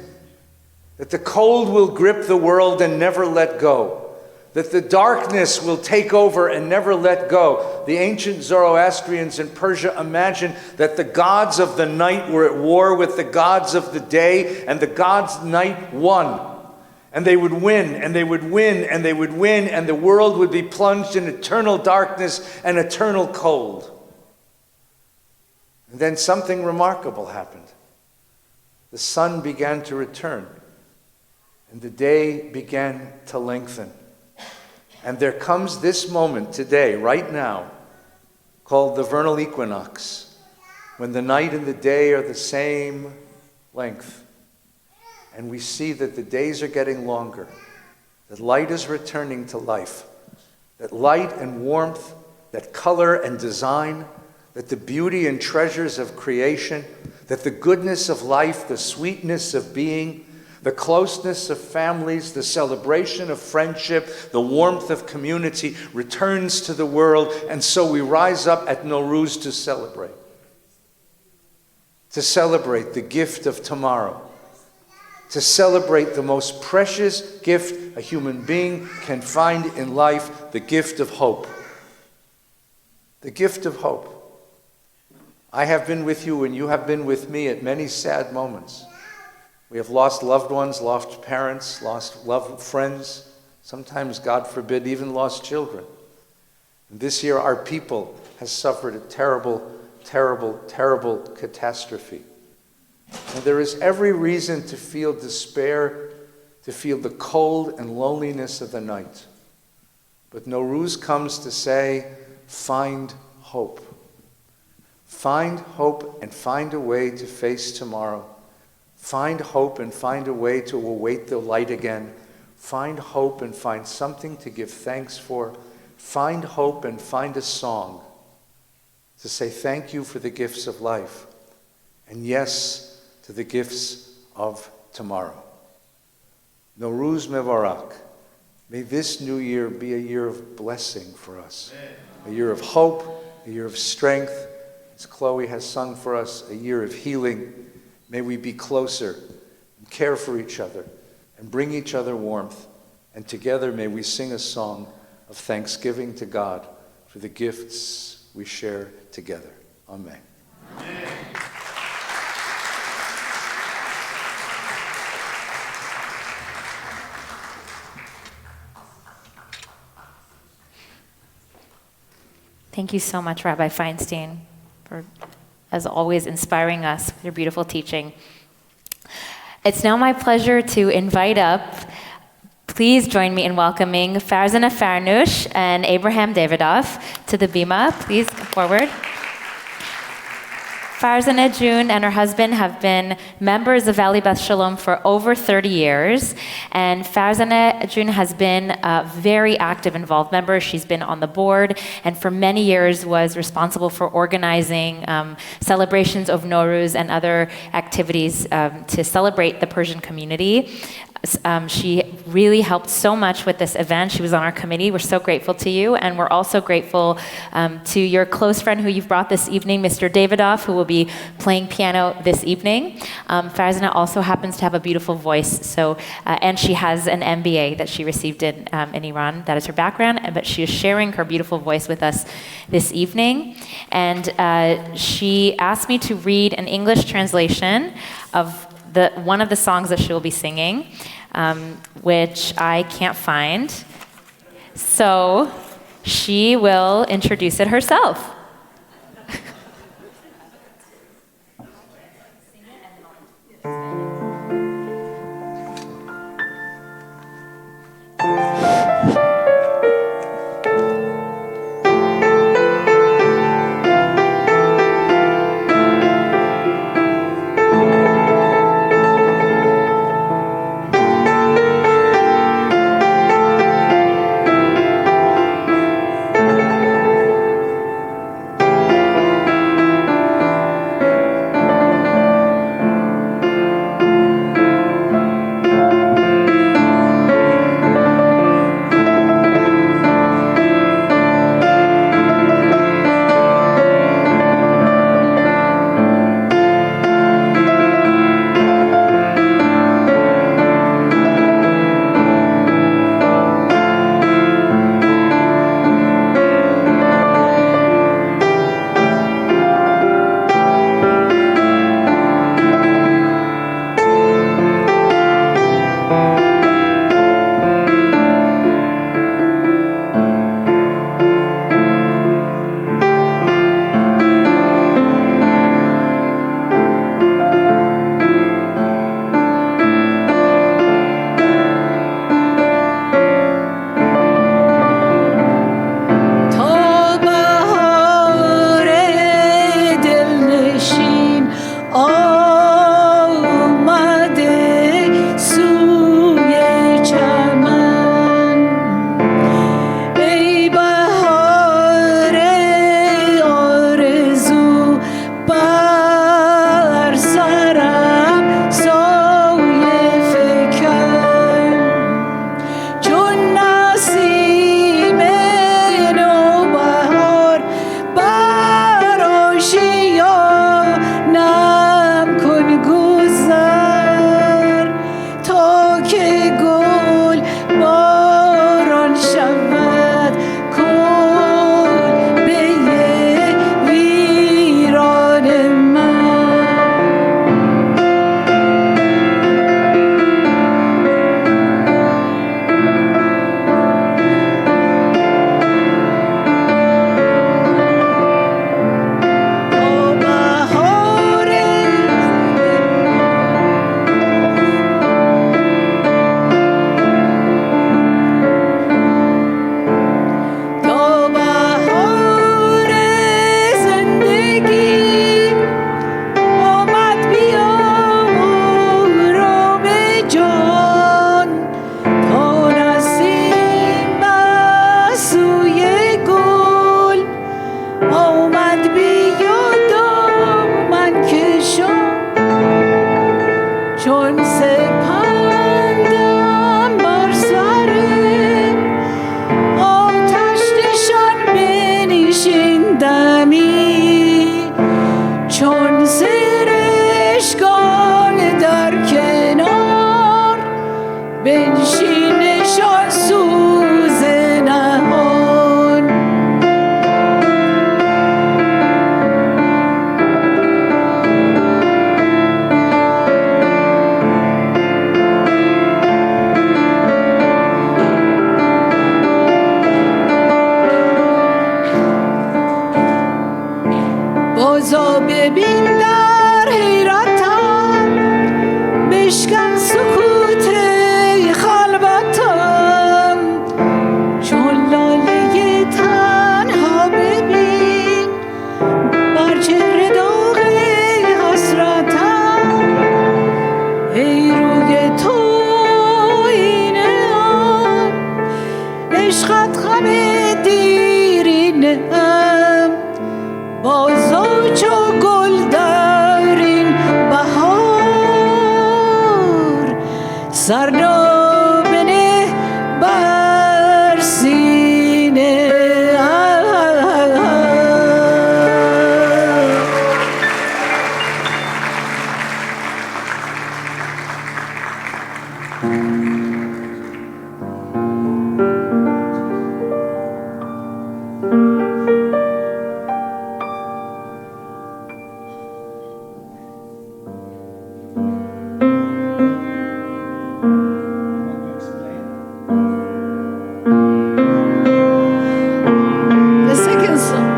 That the cold will grip the world and never let go. That the darkness will take over and never let go. The ancient Zoroastrians in Persia imagined that the gods of the night were at war with the gods of the day, and the gods of night won. And they would win, and they would win, and they would win, and the world would be plunged in eternal darkness and eternal cold. And then something remarkable happened. The sun began to return. And the day began to lengthen. And there comes this moment today, right now, called the vernal equinox, when the night and the day are the same length. And we see that the days are getting longer, that light is returning to life, that light and warmth, that color and design, that the beauty and treasures of creation, that the goodness of life, the sweetness of being, the closeness of families, the celebration of friendship, the warmth of community returns to the world, and so we rise up at Nowruz to celebrate the gift of tomorrow, to celebrate the most precious gift a human being can find in life, the gift of hope. The gift of hope. I have been with you and you have been with me at many sad moments. We have lost loved ones, lost parents, lost loved friends, sometimes, God forbid, even lost children. And this year our people has suffered a terrible, terrible, terrible catastrophe. And there is every reason to feel despair, to feel the cold and loneliness of the night. But Nowruz comes to say, find hope. Find hope and find a way to face tomorrow. Find hope and find a way to await the light again. Find hope and find something to give thanks for. Find hope and find a song to say thank you for the gifts of life and yes to the gifts of tomorrow. Nowruz Mevarak. May this new year be a year of blessing for us, a year of hope, a year of strength. As Chloe has sung for us, a year of healing. May we be closer and care for each other and bring each other warmth. And together may we sing a song of thanksgiving to God for the gifts we share together. Amen. Amen. Thank you so much, Rabbi Feinstein, for, as always, inspiring us with your beautiful teaching. It's now my pleasure to invite up, please join me in welcoming Farzana Farnoosh and Abraham Davidoff to the bima. Please come forward. Farzana June and her husband have been members of Valley Beth Shalom for over 30 years, and Farzana June has been a very active, involved member. She's been on the board, and for many years was responsible for organizing celebrations of Nowruz and other activities to celebrate the Persian community. She really helped so much with this event. She was on our committee. We're so grateful to you, and we're also grateful to your close friend who you've brought this evening, Mr. Davidoff, who will be playing piano this evening. Farzana also happens to have a beautiful voice, so and she has an MBA that she received in Iran. That is her background, but she is sharing her beautiful voice with us this evening. And she asked me to read an English translation of one of the songs that she will be singing, which I can't find. So she will introduce it herself. بنشینشان سوز نهان. بازا ببین در حیرتم، بشکن سکوت خلوتم، چون لاله تنها ببین بر چهره داغ حسرتم. ای روی تو اینم، عشقت غم دیرینم، بازا چو گل در این بهار، سرنا بنه بر سینه. The second song,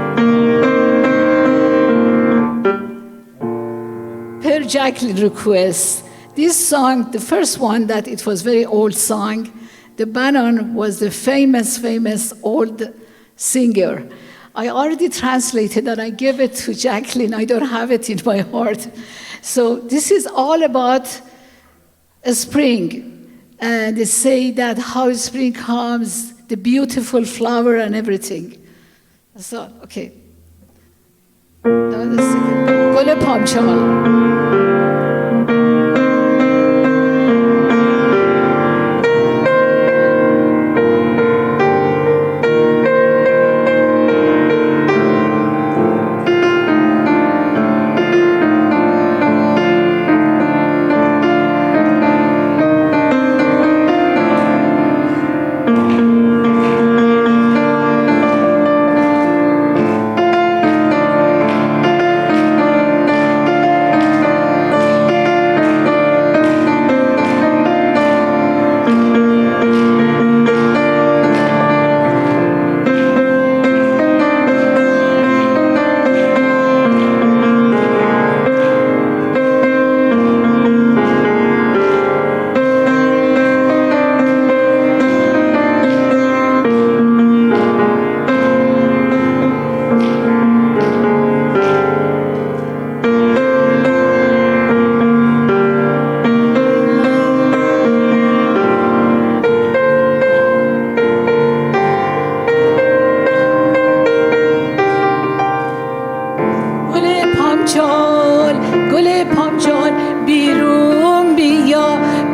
per Jacqueline request. This song, the first one, that it was very old song. The Bannon was the famous old singer. I already translated and I gave it to Jacqueline. I don't have it in my heart. So this is all about spring. And they say that how spring comes, the beautiful flower and everything. So, okay. گل پامچال. گل پامچال بیرون بیا،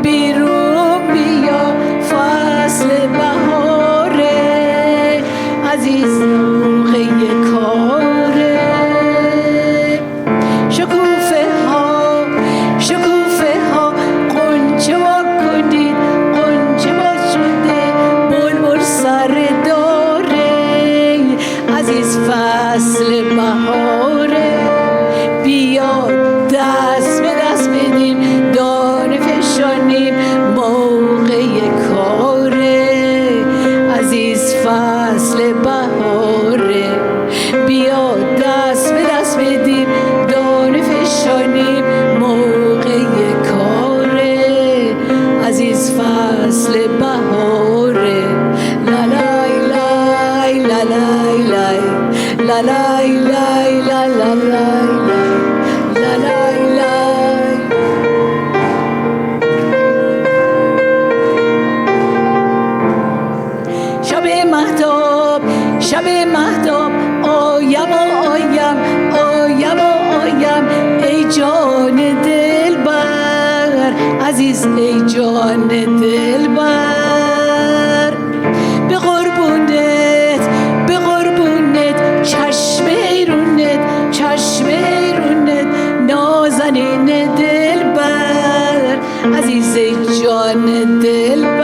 بیرون بیا، فصل بهاره، عزیز موقع کاره. شکوفه ها قنچه وا کنید، قنچه وا شده، بلبل سر داره، عزیز فصل بهاره. بیا دست به دست بدیم، دانه فشانیم، موقع کاره، عزیز فصل بهاره. بیا دست به دست بدیم، دانه فشانیم، موقع کاره، عزیز فصل بهاره. لا لای لای لا لای لای لا لای لای لا لا لای لا لای لای. شب مهتاب آیم و آیم، آیم و آیم، ای جان دلبر، عزیز ای جان دلبر. به قربونت چشم ایرونت، چشم ایرونت، نازنین دلبر، عزیز ای جان دلبر.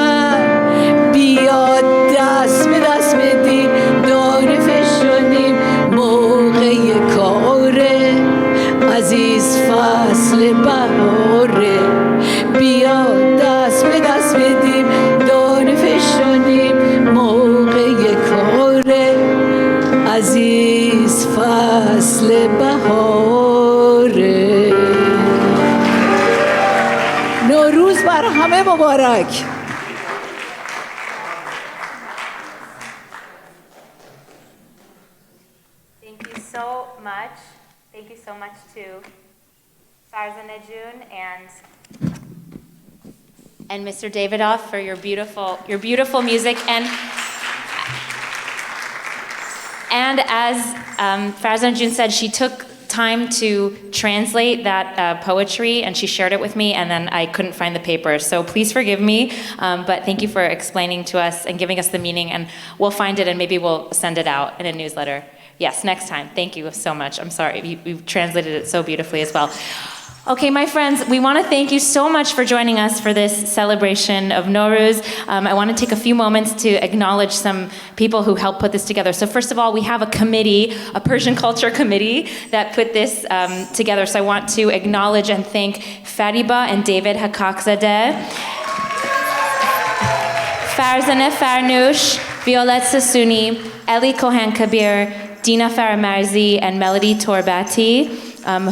عزیز فصل بهاره بیا دست به دست بدیم دانه فشانیم موقع کاره عزیز فصل بهاره نوروز بر همه مبارک. Thank you so much. Thank you so much to Sarza Nejun and Mr. Davidoff for your beautiful music. And as Farza Nejun said, she took time to translate that poetry, and she shared it with me, and then I couldn't find the paper. So please forgive me, but thank you for explaining to us and giving us the meaning, and we'll find it and maybe we'll send it out in a newsletter. Yes, next time. Thank you so much. I'm sorry. You've translated it so beautifully as well. Okay, my friends, we want to thank you so much for joining us for this celebration of Nowruz. I want to take a few moments to acknowledge some people who helped put this together. So first of all, we have a committee, a Persian culture committee that put this together. So I want to acknowledge and thank Fariba and David Hakakzadeh, Farzaneh Farnoosh, Violet Sassouni, Eli Kohan Kabir, Dina Faramarzi, and Melody Torbati,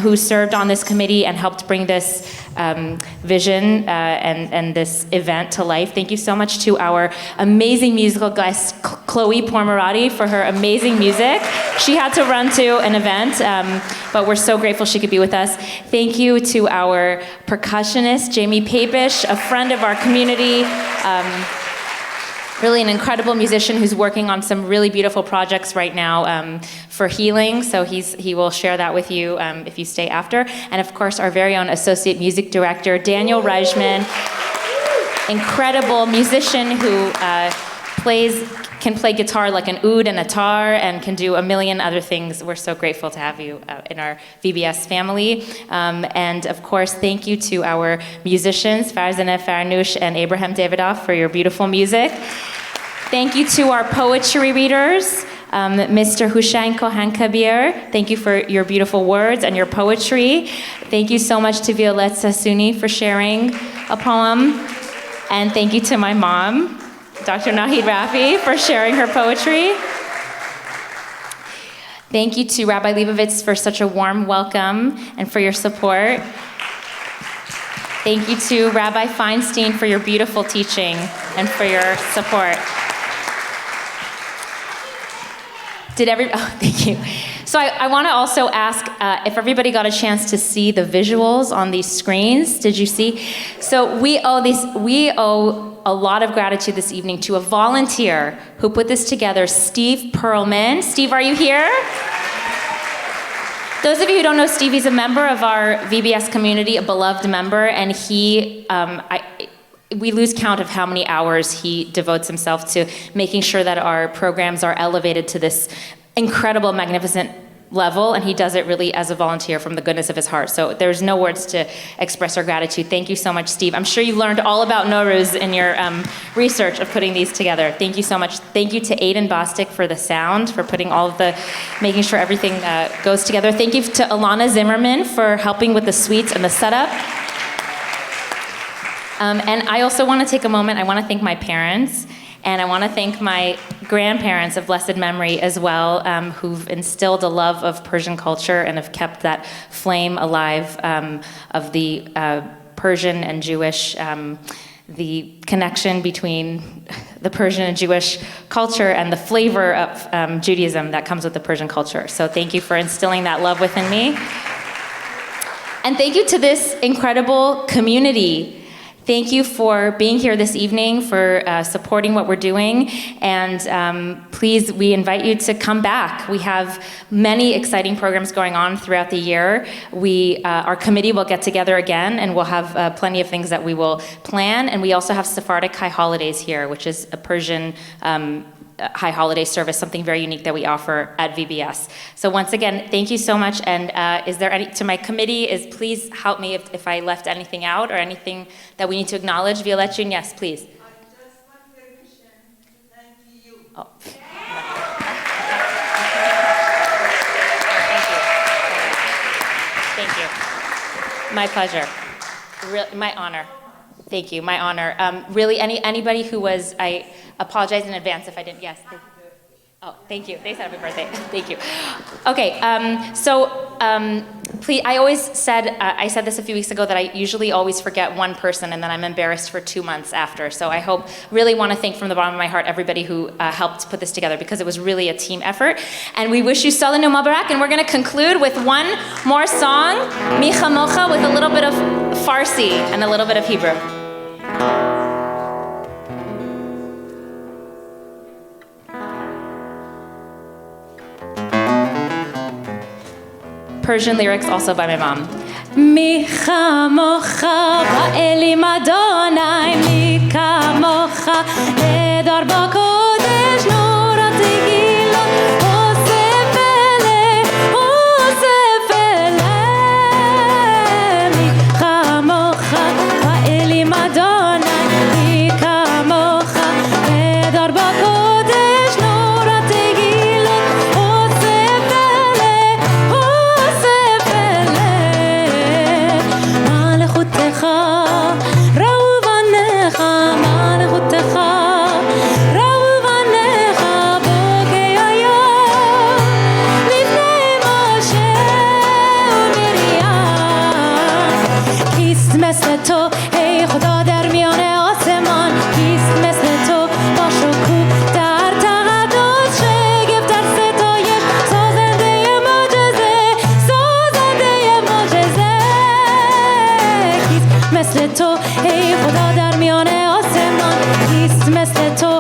who served on this committee and helped bring this vision and this event to life. Thank you so much to our amazing musical guest, Chloe Pormarati, for her amazing music. She had to run to an event, but we're so grateful she could be with us. Thank you to our percussionist, Jamie Papish, a friend of our community, really an incredible musician who's working on some really beautiful projects right now for healing. So he will share that with you if you stay after. And of course, our very own associate music director, Daniel Reisman, incredible musician who can play guitar like an oud and a tar and can do a million other things. We're so grateful to have you in our VBS family. And of course, thank you to our musicians, Farzaneh Farnoosh and Abraham Davidoff, for your beautiful music. Thank you to our poetry readers, Mr. Hussein Kohan Kabir. Thank you for your beautiful words and your poetry. Thank you so much to Violet Sassouni for sharing a poem. And thank you to my mom, Dr. Nahid Rafi, for sharing her poetry. Thank you to Rabbi Leibovitz for such a warm welcome and for your support. Thank you to Rabbi Feinstein for your beautiful teaching and for your support. Thank you. So I want to also ask if everybody got a chance to see the visuals on these screens. Did you see? So we owe a lot of gratitude this evening to a volunteer who put this together, Steve Perlman. Steve, are you here? Those of you who don't know Steve, he's a member of our VBS community, a beloved member, and we lose count of how many hours he devotes himself to making sure that our programs are elevated to this incredible, magnificent level, and he does it really as a volunteer from the goodness of his heart. So there's no words to express our gratitude. Thank you so much, Steve. I'm sure you learned all about Nowruz in your research of putting these together. Thank you so much. Thank you to Aiden Bostic for the sound, for putting making sure everything goes together. Thank you to Alana Zimmerman for helping with the suites and the setup. And I also want to take a moment, I want to thank my parents, and I want to thank my grandparents of blessed memory as well, who've instilled a love of Persian culture and have kept that flame alive of the Persian and Jewish, the connection between the Persian and Jewish culture and the flavor of Judaism that comes with the Persian culture. So thank you for instilling that love within me. And thank you to this incredible community. Thank you for being here this evening, for supporting what we're doing, and please, we invite you to come back. We have many exciting programs going on throughout the year. Our committee will get together again, and we'll have plenty of things that we will plan, and we also have Sephardic High Holidays here, which is a Persian high holiday service, something very unique that we offer at VBS. So once again, thank you so much. And to my committee, please help me if I left anything out or anything that we need to acknowledge. Violet June, yes, please. I just want permission to thank you. Oh. Thank you. My pleasure. My honor. Thank you. My honor. Really, anybody who was, I apologize in advance if I didn't. Yes. Thank you. Oh, thank you. They said happy birthday. Thank you. Okay. Please. I said this a few weeks ago that I usually always forget one person, and then I'm embarrassed for 2 months after. So I really want to thank from the bottom of my heart everybody who helped put this together, because it was really a team effort. And we wish you Salanu Mubarak. And we're going to conclude with one more song, Micha Mocha, with a little bit of Farsi and a little bit of Hebrew. Persian lyrics also by my mom. Micha mocha ba'elim Adonai, Micha mocha edar ba'kodesh norat tegilot, osef ele, Micha mocha ba'elim Adonai, Micha mocha edar ba'kodesh norat tegilot, osef ele. مثل تو ای خدا در میان آسمان کیست مثل تو